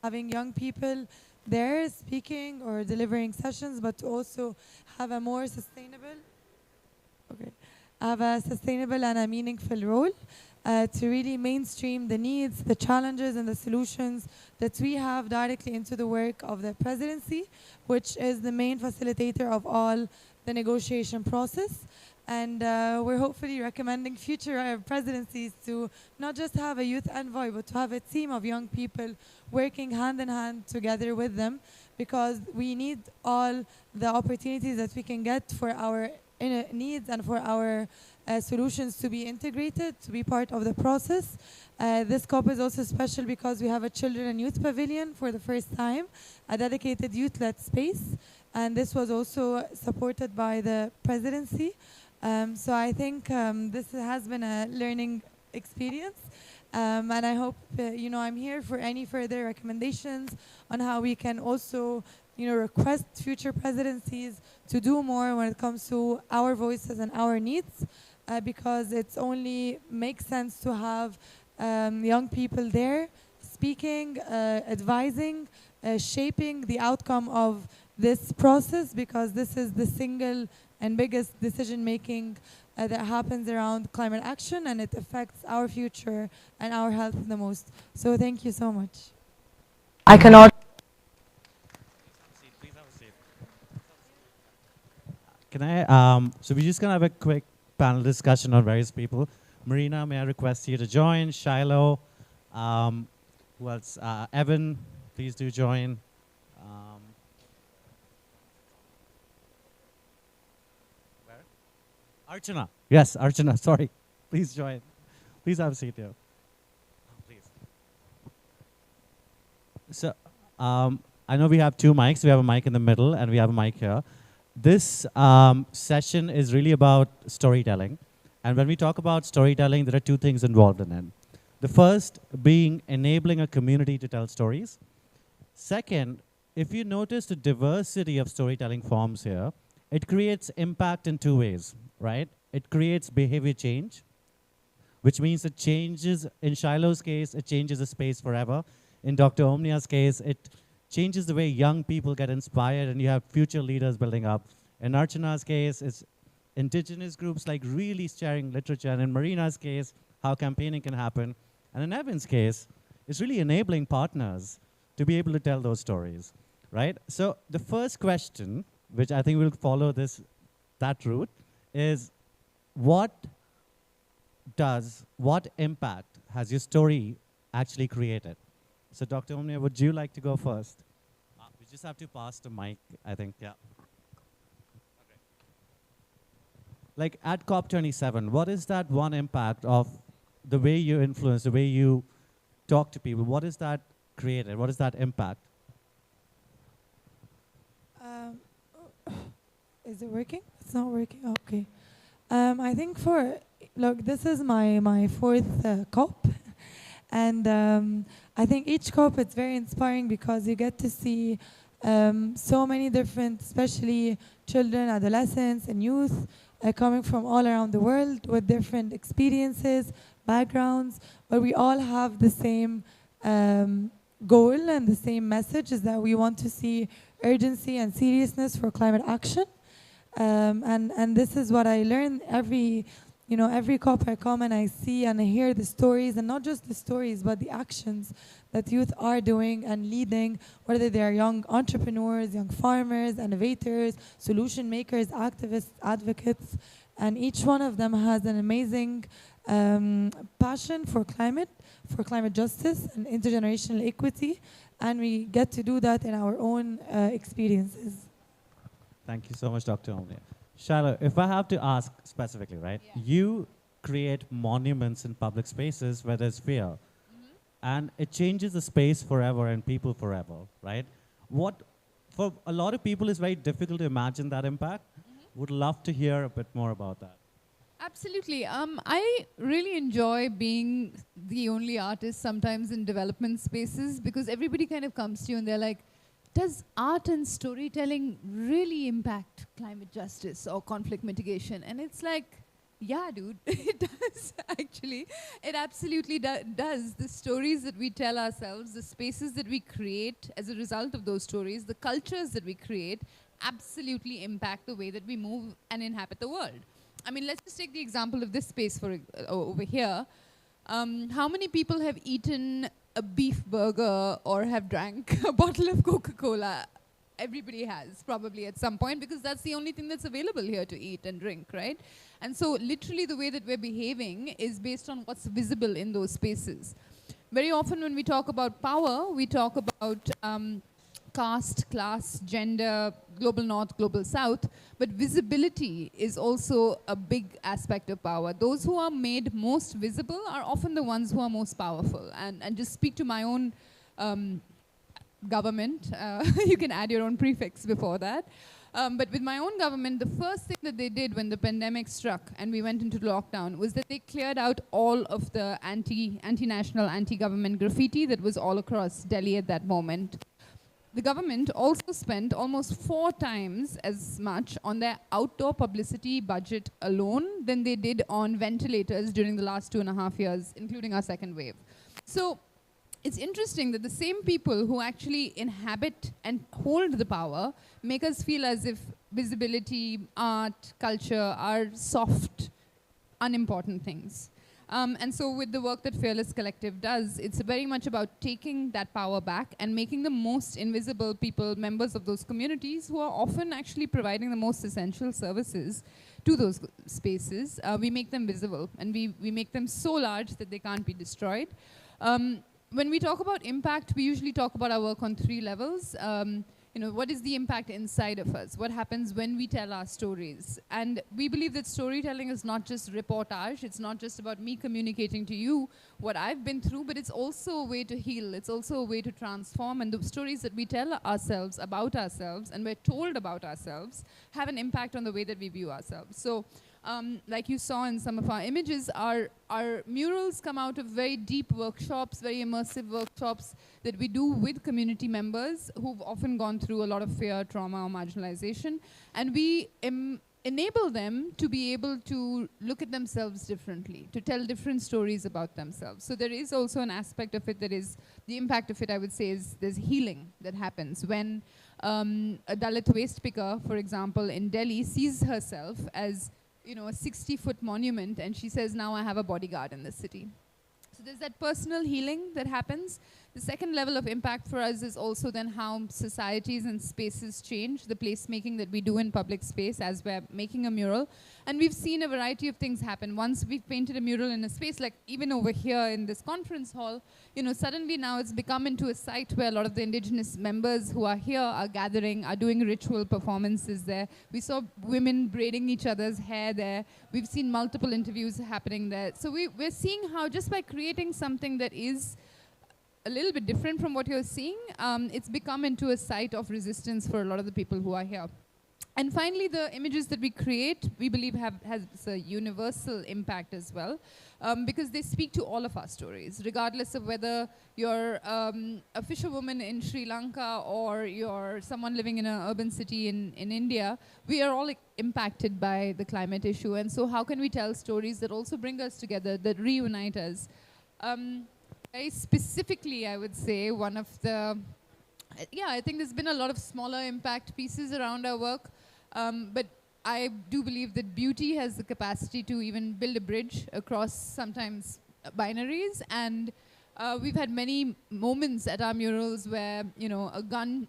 having young people there speaking or delivering sessions, but to also have a more sustainable, and a meaningful role to really mainstream the needs, the challenges, and the solutions that we have directly into the work of the presidency, which is the main facilitator of all the negotiation process. And we're hopefully recommending future presidencies to not just have a youth envoy, but to have a team of young people working hand in hand together with them, because we need all the opportunities that we can get for our needs and for our solutions to be integrated, to be part of the process. This COP is also special because we have a children and youth pavilion for the first time, a dedicated youth-led space, and this was also supported by the presidency. So I think this has been a learning experience, and I hope I'm here for any further recommendations on how we can also request future presidencies to do more when it comes to our voices and our needs, because it's only makes sense to have young people there speaking, advising, shaping the outcome of this process, because this is the single and biggest decision making that happens around climate action, and it affects our future and our health the most. So thank you so much. I cannot. Can I, so we're just going to have a quick panel discussion on various people. Marina, may I request you to join? Shiloh, who else? Evan, please do join. Archana. Yes, Archana, sorry. Please join. Please have a seat here. Please. So, I know we have two mics. We have a mic in the middle and we have a mic here. This session is really about storytelling. And when we talk about storytelling, there are two things involved in it. The first being enabling a community to tell stories. Second, if you notice the diversity of storytelling forms here, it creates impact in two ways, right? It creates behavior change, which means it changes, in Shiloh's case, it changes the space forever. In Dr. Omnia's case, it changes the way young people get inspired and you have future leaders building up. In Archana's case, it's indigenous groups like really sharing literature. And in Marina's case, how campaigning can happen. And in Evan's case, it's really enabling partners to be able to tell those stories, right? So the first question, which I think will follow that route, is what impact has your story actually created? So Dr. Omnia, would you like to go first? We just have to pass the mic, I think, yeah. Okay. Like at COP27, what is that one impact of the way you influence, the way you talk to people? What is that created? What is that impact? Is it working? It's not working. Okay. I think look, this is my fourth COP, and I think each COP it's very inspiring because you get to see so many different, especially children, adolescents, and youth coming from all around the world with different experiences, backgrounds, but we all have the same goal and the same message, is that we want to see urgency and seriousness for climate action. And this is what I learn every COP I come and I see and I hear the stories, and not just the stories, but the actions that youth are doing and leading, whether they are young entrepreneurs, young farmers, innovators, solution makers, activists, advocates, and each one of them has an amazing passion for climate justice and intergenerational equity, and we get to do that in our own experiences. Thank you so much, Dr. Omnia. Shiloh, if I have to ask specifically, right? Yeah. You create monuments in public spaces where there's fear. And it changes the space forever and people forever, right? For a lot of people, it's very difficult to imagine that impact. Would love to hear a bit more about that. Absolutely. I really enjoy being the only artist sometimes in development spaces, because everybody kind of comes to you and they're like, does art and storytelling really impact climate justice or conflict mitigation? And it's like, yeah, dude, it does, actually. It absolutely does. The stories that we tell ourselves, the spaces that we create as a result of those stories, the cultures that we create, absolutely impact the way that we move and inhabit the world. I mean, let's just take the example of this space over here. How many people have eaten a beef burger or have drank a bottle of Coca-Cola everybody has probably at some point, because that's the only thing that's available here to eat and drink, right? And so literally the way that we're behaving is based on what's visible in those spaces. Very often when we talk about power, we talk about caste, class, gender, global north, global south, but visibility is also a big aspect of power. Those who are made most visible are often the ones who are most powerful. And just speak to my own government. You can add your own prefix before that. But with my own government, the first thing that they did when the pandemic struck and we went into lockdown was that they cleared out all of the anti-national, anti-government graffiti that was all across Delhi at that moment. The government also spent almost 4 times as much on their outdoor publicity budget alone than they did on ventilators during the last 2.5 years, including our second wave. So it's interesting that the same people who actually inhabit and hold the power make us feel as if visibility, art, culture are soft, unimportant things. And so with the work that Fearless Collective does, it's very much about taking that power back and making the most invisible people members of those communities who are often actually providing the most essential services to those spaces. We make them visible, and we make them so large that they can't be destroyed. When we talk about impact, we usually talk about our work on 3 levels. You know, what is the impact inside of us? What happens when we tell our stories? And we believe that storytelling is not just reportage. It's not just about me communicating to you what I've been through, but it's also a way to heal. It's also a way to transform. And the stories that we tell ourselves about ourselves and we're told about ourselves have an impact on the way that we view ourselves. So like you saw in some of our images, our murals come out of very deep workshops, very immersive workshops that we do with community members who've often gone through a lot of fear, trauma, or marginalization. And we enable them to be able to look at themselves differently, to tell different stories about themselves. So there is also an aspect of it that is, the impact of it, I would say, is there's healing that happens when a Dalit waste picker, for example, in Delhi sees herself as, you know, a 60-foot monument, and she says, now I have a bodyguard in this city. So there's that personal healing that happens. The second level of impact for us is also then how societies and spaces change, the placemaking that we do in public space as we're making a mural. And we've seen a variety of things happen. Once we've painted a mural in a space, like even over here in this conference hall, you know, suddenly now it's become into a site where a lot of the indigenous members who are here are gathering, are doing ritual performances there. We saw women braiding each other's hair there. We've seen multiple interviews happening there. So we're seeing how just by creating something that is a little bit different from what you're seeing, it's become into a site of resistance for a lot of the people who are here. And finally, the images that we create, we believe has a universal impact as well, because they speak to all of our stories, regardless of whether you're a fisherwoman in Sri Lanka or you're someone living in an urban city in India. We are all impacted by the climate issue. And so how can we tell stories that also bring us together, that reunite us? Very specifically, I would say, one of the, I think there's been a lot of smaller impact pieces around our work, but I do believe that beauty has the capacity to even build a bridge across sometimes binaries, and we've had many moments at our murals where, you know, a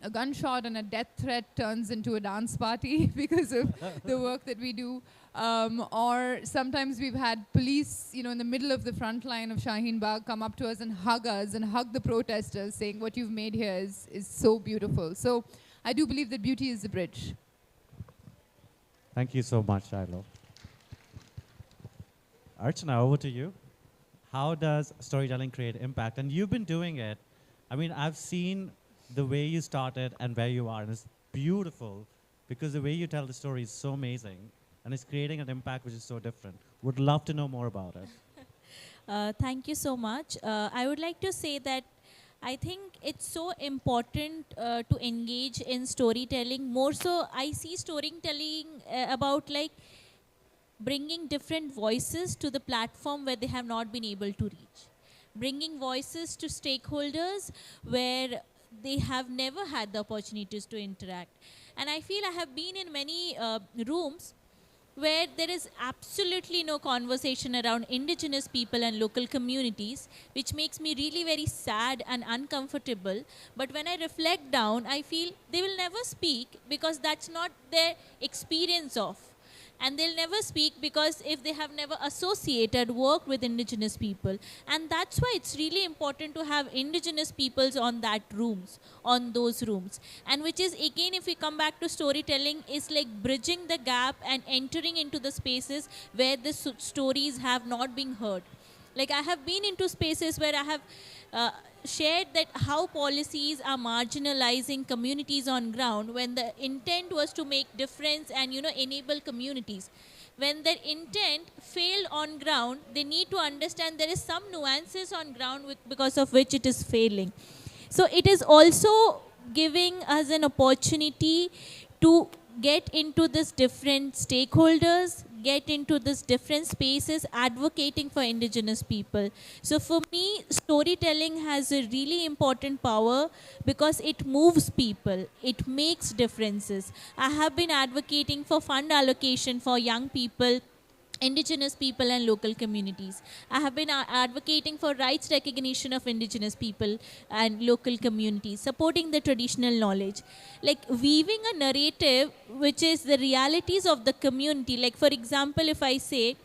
gunshot and a death threat turns into a dance party because of the work that we do. Or sometimes we've had police, you know, in the middle of the front line of Shaheen Bagh come up to us and hug the protesters, saying what you've made here is so beautiful. So I do believe that beauty is the bridge. Thank you so much, Shiloh. Archana, over to you. How does storytelling create impact? And you've been doing it. I mean, I've seen the way you started and where you are, and it's beautiful because the way you tell the story is so amazing, and it's creating an impact which is so different. Would love to know more about it. Thank you so much. I would like to say that I think it's so important to engage in storytelling. More so, I see storytelling about like bringing different voices to the platform where they have not been able to reach. Bringing voices to stakeholders where they have never had the opportunities to interact. And I feel I have been in many rooms where there is absolutely no conversation around indigenous people and local communities, which makes me really very sad and uncomfortable. But when I reflect down, I feel they will never speak because that's not their experience of. And they'll never speak because if they have never associated, worked with indigenous people. And that's why it's really important to have indigenous peoples on those rooms. And which is, again, if we come back to storytelling, is like bridging the gap and entering into the spaces where the stories have not been heard. Like, I have been into spaces where I have shared that how policies are marginalizing communities on ground when the intent was to make difference and, enable communities. When their intent failed on ground, they need to understand there is some nuances on ground because of which it is failing. So it is also giving us an opportunity to get into this different stakeholders, get into this different spaces, advocating for indigenous people. So for me, storytelling has a really important power because it moves people, it makes differences. I have been advocating for fund allocation for young people, indigenous people and local communities. I have been advocating for rights recognition of indigenous people and local communities, supporting the traditional knowledge. Like weaving a narrative which is the realities of the community. Like for example, if I say,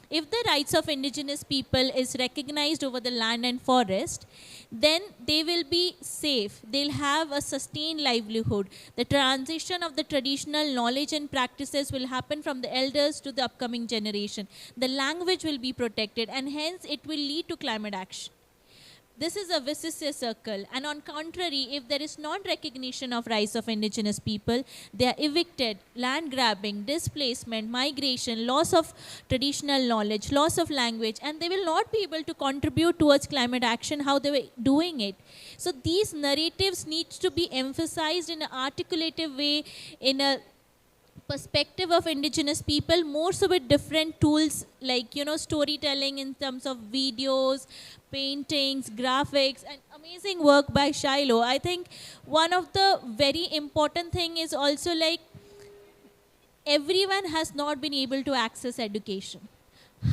if the rights of indigenous people is recognized over the land and forest, then they will be safe. They'll have a sustained livelihood. The transition of the traditional knowledge and practices will happen from the elders to the upcoming generation. The language will be protected, and hence it will lead to climate action. This is a vicious circle. And on contrary, if there is non-recognition of rights of indigenous people, they are evicted, land grabbing, displacement, migration, loss of traditional knowledge, loss of language, and they will not be able to contribute towards climate action how they were doing it. So these narratives need to be emphasized in an articulative way, in a perspective of indigenous people, more so with different tools like, storytelling in terms of videos, paintings, graphics, and amazing work by Shiloh. I think one of the very important thing is also like everyone has not been able to access education.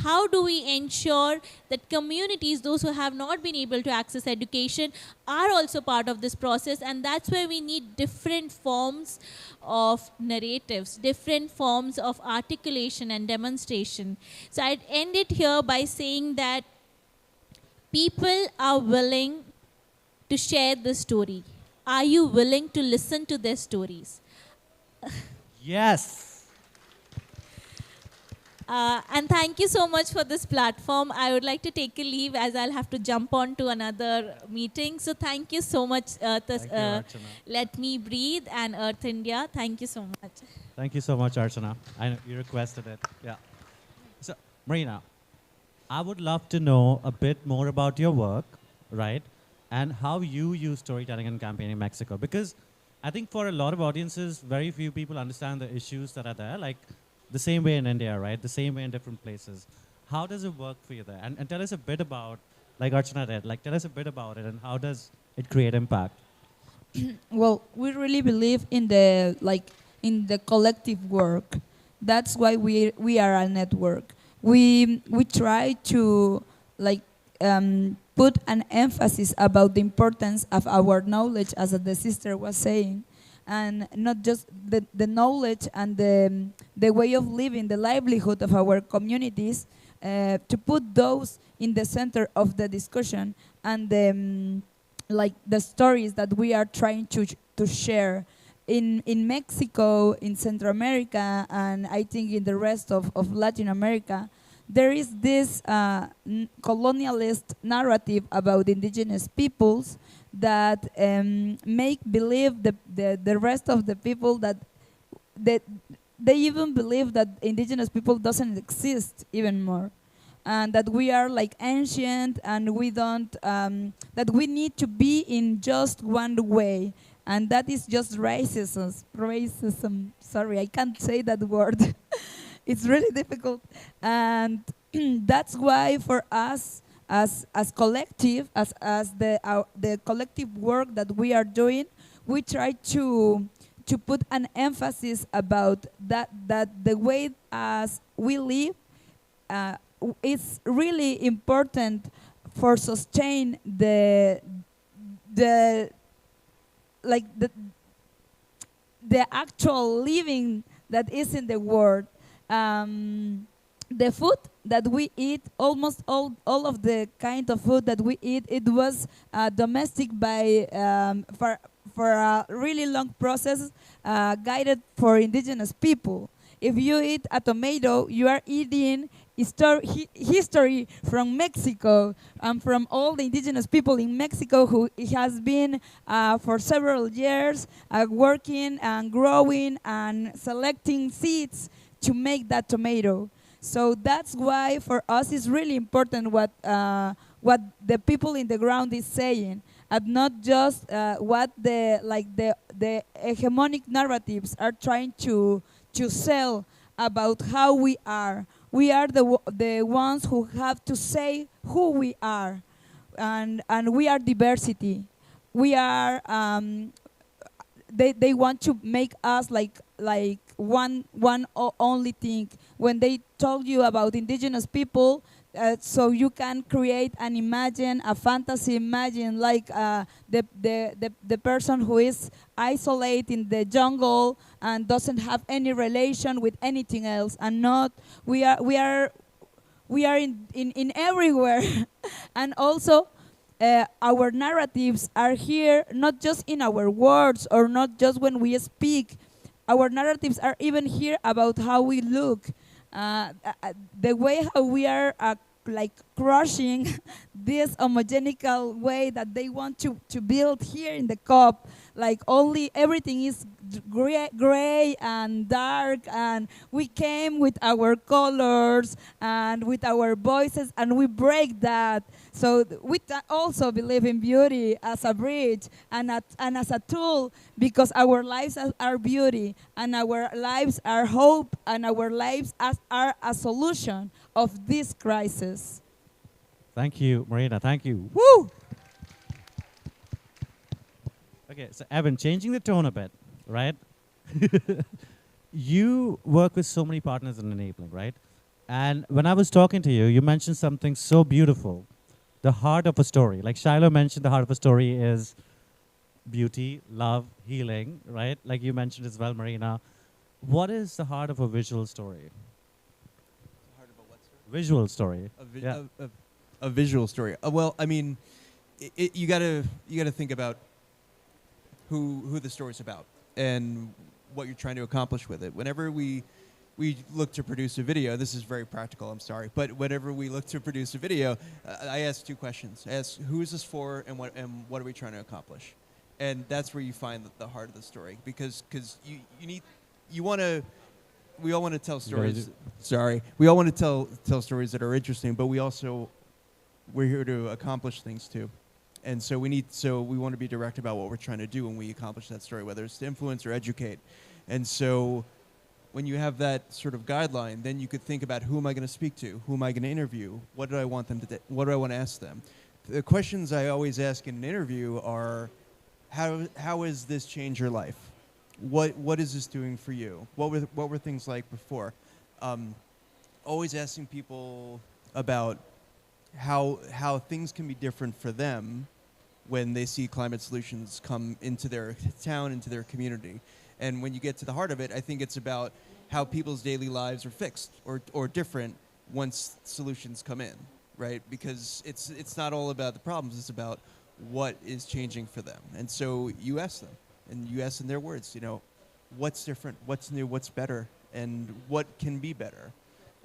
How do we ensure that communities, those who have not been able to access education, are also part of this process? And that's where we need different forms of narratives, different forms of articulation and demonstration. So I'd end it here by saying that people are willing to share the story. Are you willing to listen to their stories? Yes. And thank you so much for this platform. I would like to take a leave as I'll have to jump on to another meeting. So thank you so much, Let Me Breathe and Earth India. Thank you so much. Thank you so much, Archana. I know you requested it. Yeah. So, Marina, I would love to know a bit more about your work, right? And how you use storytelling and campaigning in Mexico. Because I think for a lot of audiences, very few people understand the issues that are there. Like, the same way in India, right? The same way in different places. How does it work for you there? And tell us a bit about, like Archana did, like tell us a bit about it and how does it create impact? Well, we really believe in the collective work. That's why we are a network. We try to put an emphasis about the importance of our knowledge, as the sister was saying. And not just the knowledge and the way of living, the livelihood of our communities, to put those in the center of the discussion and the stories that we are trying to share. In Mexico, in Central America, and I think in the rest of Latin America, there is this colonialist narrative about indigenous peoples that make believe the rest of the people that they even believe that indigenous people doesn't exist even more, and that we are like ancient and we don't that we need to be in just one way, and that is just racism. Sorry, I can't say that word. It's really difficult, and that's why for us, as collective, as the collective work that we are doing, we try to to put an emphasis about that the way as we live is really important for sustain the like the actual living that is in the world. The food that we eat, almost all of the kind of food that we eat, it was domestic by for a really long process guided for indigenous people. If you eat a tomato, you are eating history from Mexico and from all the indigenous people in Mexico who has been for several years working and growing and selecting seeds to make that tomato. So that's why for us it's really important what the people in the ground is saying, and not just what the hegemonic narratives are trying to sell about how we are. We are the ones who have to say who we are, and we are diversity. We are. They want to make us like one only thing. When they told you about indigenous people, so you can create and imagine a fantasy, imagine like the person who is isolated in the jungle and doesn't have any relation with anything else, and not we are in everywhere. And also our narratives are here not just in our words or not just when we speak. Our narratives are even here about how we look, the way how we are like crushing this homogenical way that they want to build here in the cup. Like only everything is gray and dark, and we came with our colors and with our voices, and we break that. So we also believe in beauty as a bridge and as a tool, because our lives are beauty, and our lives are hope, and our lives are a solution of this crisis. Thank you, Marina. Thank you. Woo! Okay, so Evan, changing the tone a bit, right? You work with so many partners in enabling, right? And when I was talking to you, you mentioned something so beautiful, the heart of a story. Like Shiloh mentioned, the heart of a story is beauty, love, healing, right? Like you mentioned as well, Marina. What is the heart of a visual story? The heart of a what story? Visual story. A visual story. Well, I mean, you gotta think about who the story's about and what you're trying to accomplish with it. Whenever we look to produce a video, this is very practical, I'm sorry, but whenever we look to produce a video, I ask two questions. I ask, who is this for, and what are we trying to accomplish? And that's where you find the heart of the story, because we all want to tell stories. Sorry, we all want to tell stories that are interesting, but we're here to accomplish things too. And so we want to be direct about what we're trying to do when we accomplish that story, whether it's to influence or educate. And so when you have that sort of guideline, then you could think about, who am I going to speak to? Who am I going to interview? What do I want to ask them? The questions I always ask in an interview are, how has this changed your life? What is this doing for you? What were things like before? Always asking people about how things can be different for them when they see climate solutions come into their town, into their community. And when you get to the heart of it, I think it's about how people's daily lives are fixed or different once solutions come in, right? Because it's not all about the problems, it's about what is changing for them. And so you ask them, and you ask in their words, what's different, what's new, what's better, and what can be better.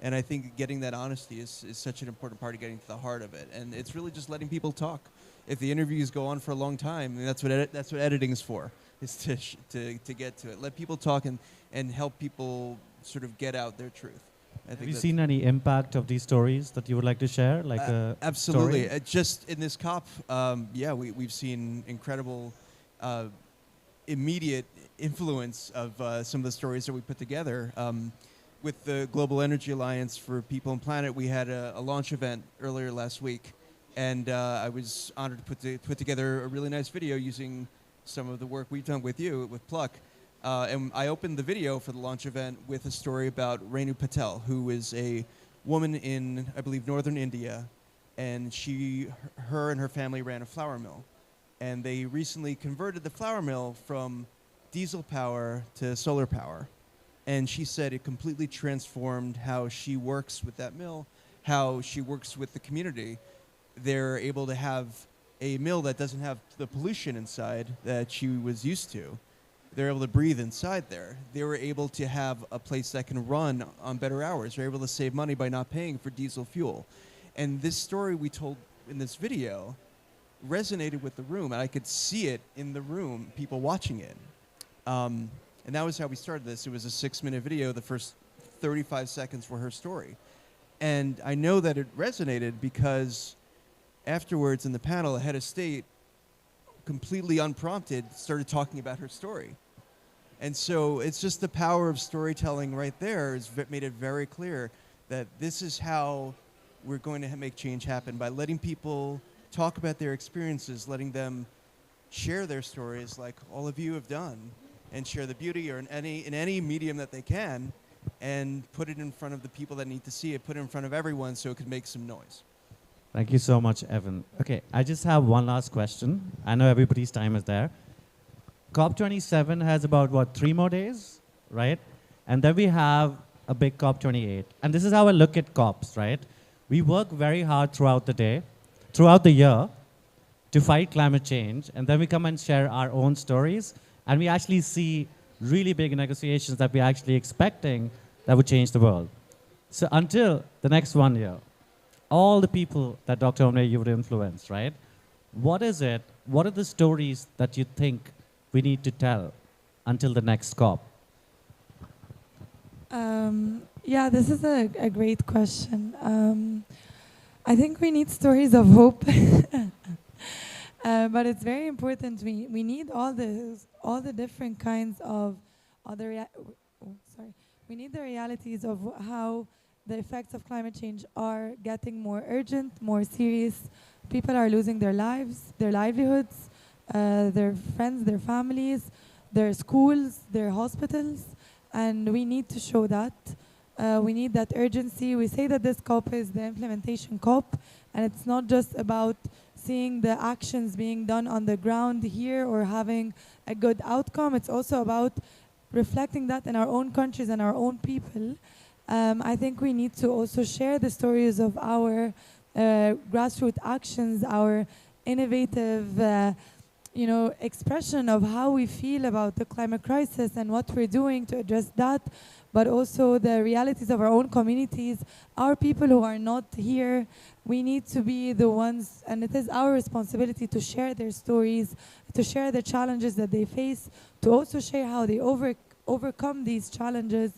And I think getting that honesty is such an important part of getting to the heart of it. And it's really just letting people talk. If the interviews go on for a long time, that's what editing is for, is to get to it. Let people talk and help people sort of get out their truth. Have you seen any impact of these stories that you would like to share? Like absolutely. Just in this COP, we've seen incredible immediate influence of some of the stories that we put together. With the Global Energy Alliance for People and Planet, we had a launch event earlier last week, and I was honored to put together a really nice video using some of the work we've done with you, with Pluck, And I opened the video for the launch event with a story about Renu Patel, who is a woman in, I believe, northern India, and her and her family ran a flour mill. And they recently converted the flour mill from diesel power to solar power. And she said it completely transformed how she works with that mill, how she works with the community. They're able to have a mill that doesn't have the pollution inside that she was used to. They're able to breathe inside there. They were able to have a place that can run on better hours. They're able to save money by not paying for diesel fuel. And this story we told in this video resonated with the room, and I could see it in the room, people watching it. And that was how we started this. It was a 6-minute video. The first 35 seconds were her story. And I know that it resonated because afterwards in the panel, the head of state, completely unprompted, started talking about her story. And so it's just the power of storytelling right there has made it very clear that this is how we're going to make change happen, by letting people talk about their experiences, letting them share their stories like all of you have done, and share the beauty or in any medium that they can, and put it in front of the people that need to see it, put it in front of everyone so it can make some noise. Thank you so much, Evan. Okay, I just have one last question. I know everybody's time is there. COP27 has about, what, 3 more days, right? And then we have a big COP28. And this is how I look at COPs, right? We work very hard throughout the day, throughout the year, to fight climate change, and then we come and share our own stories, and we actually see really big negotiations that we're actually expecting that would change the world. So until the next 1 year, all the people that Dr. Omne you would influence, right? What is it, what are the stories that you think we need to tell until the next COP? Yeah, this is a great question. I think we need stories of hope. But it's very important. We need all the different kinds of we need the realities of how the effects of climate change are getting more urgent, more serious. People are losing their lives, their livelihoods, their friends, their families, their schools, their hospitals, and we need to show that. We need that urgency. We say that this COP is the implementation COP, and it's not just about seeing the actions being done on the ground here or having a good outcome. It's also about reflecting that in our own countries and our own people. I think we need to also share the stories of our grassroots actions, our innovative expression of how we feel about the climate crisis and what we're doing to address that, but also the realities of our own communities, our people who are not here. We need to be the ones, and it is our responsibility to share their stories, to share the challenges that they face, to also share how they overcome these challenges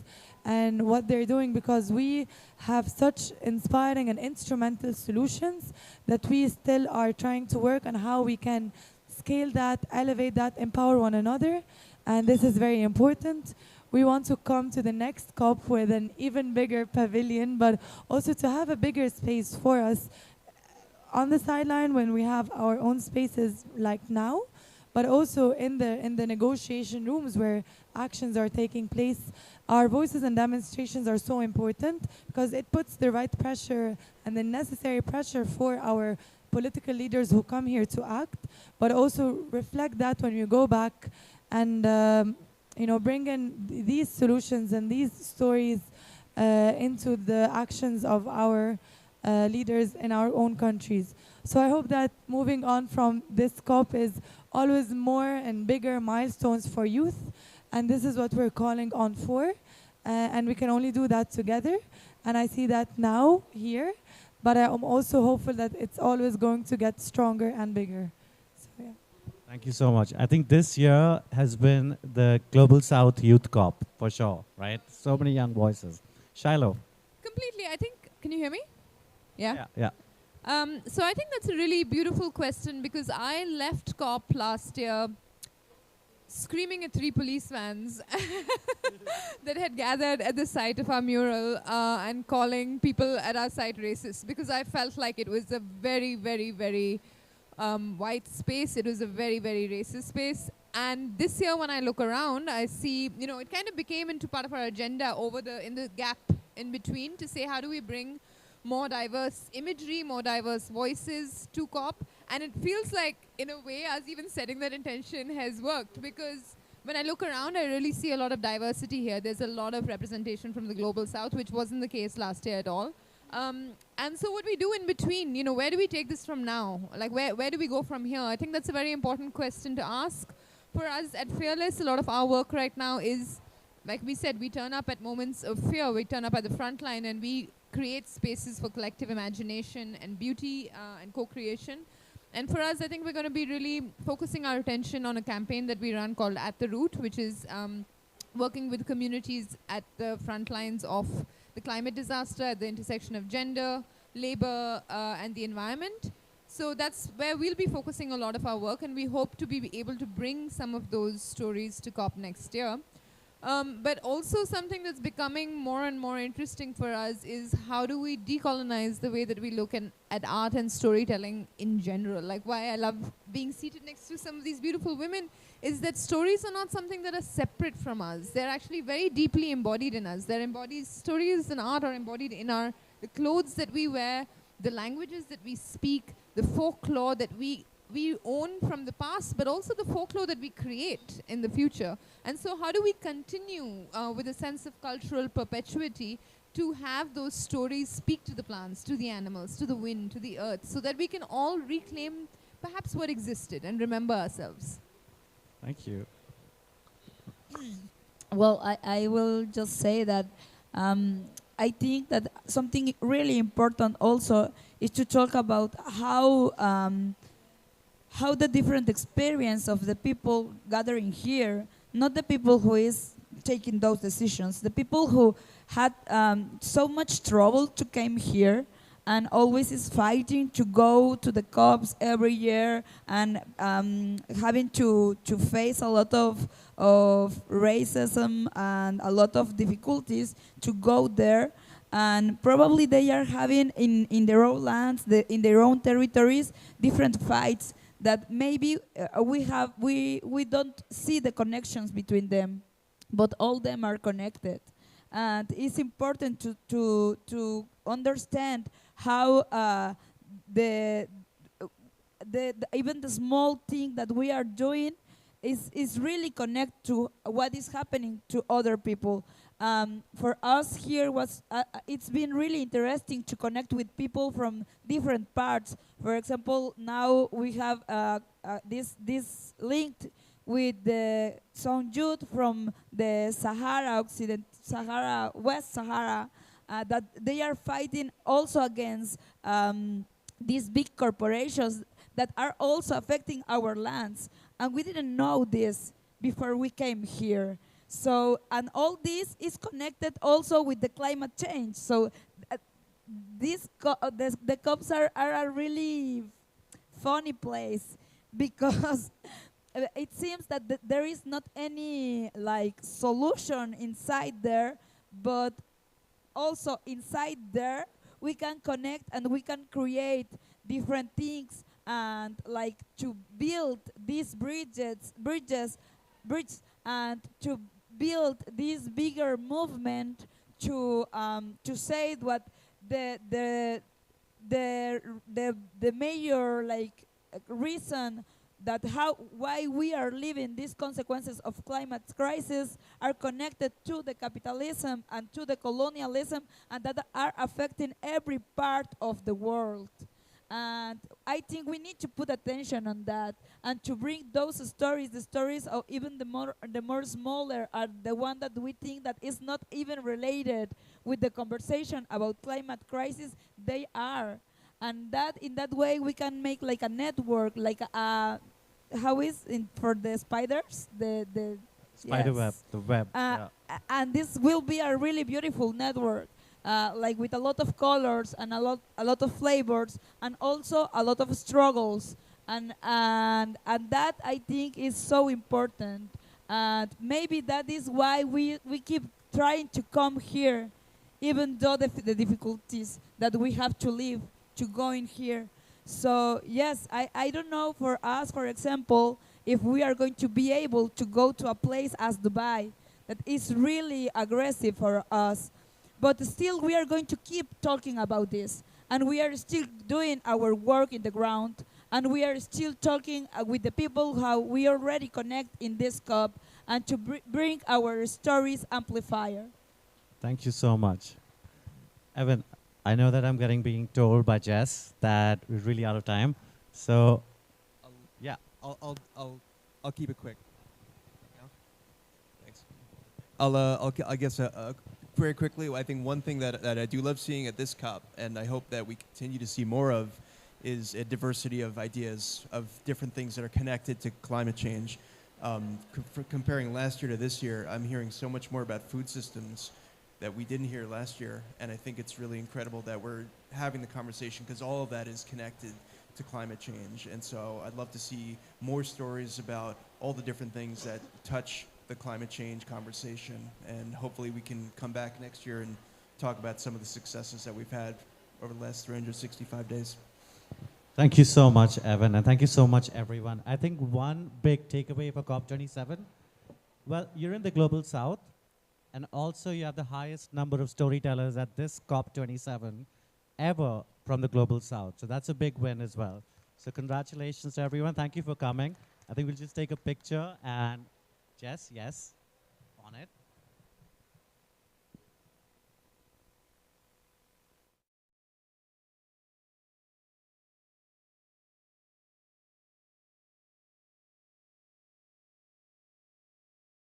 and what they're doing, because we have such inspiring and instrumental solutions that we still are trying to work on how we can scale that, elevate that, empower one another, and this is very important. We want to come to the next COP with an even bigger pavilion, but also to have a bigger space for us on the sideline when we have our own spaces like now, but also in the negotiation rooms where actions are taking place. Our voices and demonstrations are so important because it puts the right pressure and the necessary pressure for our political leaders who come here to act, but also reflect that when you go back and bring in these solutions and these stories into the actions of our leaders in our own countries. So I hope that moving on from this COP is always more and bigger milestones for youth, and this is what we're calling on for, and we can only do that together, and I see that now here, but I am also hopeful that it's always going to get stronger and bigger. So, yeah. Thank you so much. I think this year has been the Global South Youth COP, for sure, right? So many young voices. Shiloh. Completely. I think, can you hear me? Yeah? Yeah. So I think that's a really beautiful question, because I left COP last year screaming at 3 police vans that had gathered at the site of our mural and calling people at our site racist, because I felt like it was a very, very, very white space. It was a very, very racist space. And this year, when I look around, I see, it kind of became into part of our agenda in the gap in between to say how do we bring more diverse imagery, more diverse voices to COP. And it feels like, in a way, us even setting that intention has worked, because when I look around, I really see a lot of diversity here. There's a lot of representation from the Global South, which wasn't the case last year at all. And so what we do in between, where do we take this from now? Like, where do we go from here? I think that's a very important question to ask. For us at Fearless, a lot of our work right now is, like we said, we turn up at moments of fear. We turn up at the front line, and we create spaces for collective imagination and beauty and co-creation. And for us, I think we're going to be really focusing our attention on a campaign that we run called At the Root, which is working with communities at the front lines of the climate disaster, at the intersection of gender, labor, and the environment. So that's where we'll be focusing a lot of our work, and we hope to be able to bring some of those stories to COP next year. But also something that's becoming more and more interesting for us is how do we decolonize the way that we look at art and storytelling in general. Like, why I love being seated next to some of these beautiful women is that stories are not something that are separate from us. They're actually very deeply embodied in us. Stories and art are embodied in the clothes that we wear, the languages that we speak, the folklore that we own from the past, but also the folklore that we create in the future. And so how do we continue with a sense of cultural perpetuity to have those stories speak to the plants, to the animals, to the wind, to the earth, so that we can all reclaim perhaps what existed and remember ourselves? Thank you. Well, I will just say that I think that something really important also is to talk about how the different experience of the people gathering here, not the people who is taking those decisions, the people who had so much trouble to come here and always is fighting to go to the COPs every year and having to face a lot of racism and a lot of difficulties to go there. And probably they are having in their own lands, in their own territories, different fights that maybe we don't see the connections between them, but all them are connected. And it's important to understand how even the small thing that we are doing is really connected to what is happening to other people. For us here, it's been really interesting to connect with people from different parts. For example, now we have this linked with the some youth from the West Sahara, that they are fighting also against these big corporations that are also affecting our lands. And we didn't know this before we came here. So, and all this is connected also with the climate change. So the COPs are a really funny place because it seems that there is not any solution inside there, but also inside there we can connect and we can create different things and to build these bridges and to build this bigger movement to say what the major reason that why we are living these consequences of climate crisis are connected to the capitalism and to the colonialism, and that are affecting every part of the world. And I think we need to put attention on that and to bring those stories, the stories of even the more smaller, are the one that we think that is not even related with the conversation about climate crisis. They are, and that in that way we can make a network, how is for the spiders, the spider web, the web. And this will be a really beautiful network. With a lot of colors and a lot of flavors, and also a lot of struggles, and that I think is so important. And maybe that is why we keep trying to come here, even though the difficulties that we have to live to go in here. So yes, I don't know, for us, for example, if we are going to be able to go to a place as Dubai that is really aggressive for us. But still, we are going to keep talking about this. And we are still doing our work in the ground. And we are still talking with the people how we already connect in this COP and to bring our stories amplifier. Thank you so much. Evan, I know that I'm being told by Jess that we're really out of time. So, yeah. I'll keep it quick. Thanks. I guess very quickly, I think one thing that I do love seeing at this COP, and I hope that we continue to see more of, is a diversity of ideas of different things that are connected to climate change. Comparing last year to this year, I'm hearing so much more about food systems that we didn't hear last year, and I think it's really incredible that we're having the conversation because all of that is connected to climate change. And so I'd love to see more stories about all the different things that touch the climate change conversation, and hopefully we can come back next year and talk about some of the successes that we've had over the last 365 days. Thank you so much, Evan, and thank you so much, everyone. I think one big takeaway for COP27, well, you're in the Global South, and also you have the highest number of storytellers at this COP27 ever from the Global South. So that's a big win as well. So congratulations to everyone. Thank you for coming. I think we'll just take a picture and Jess, yes, on it.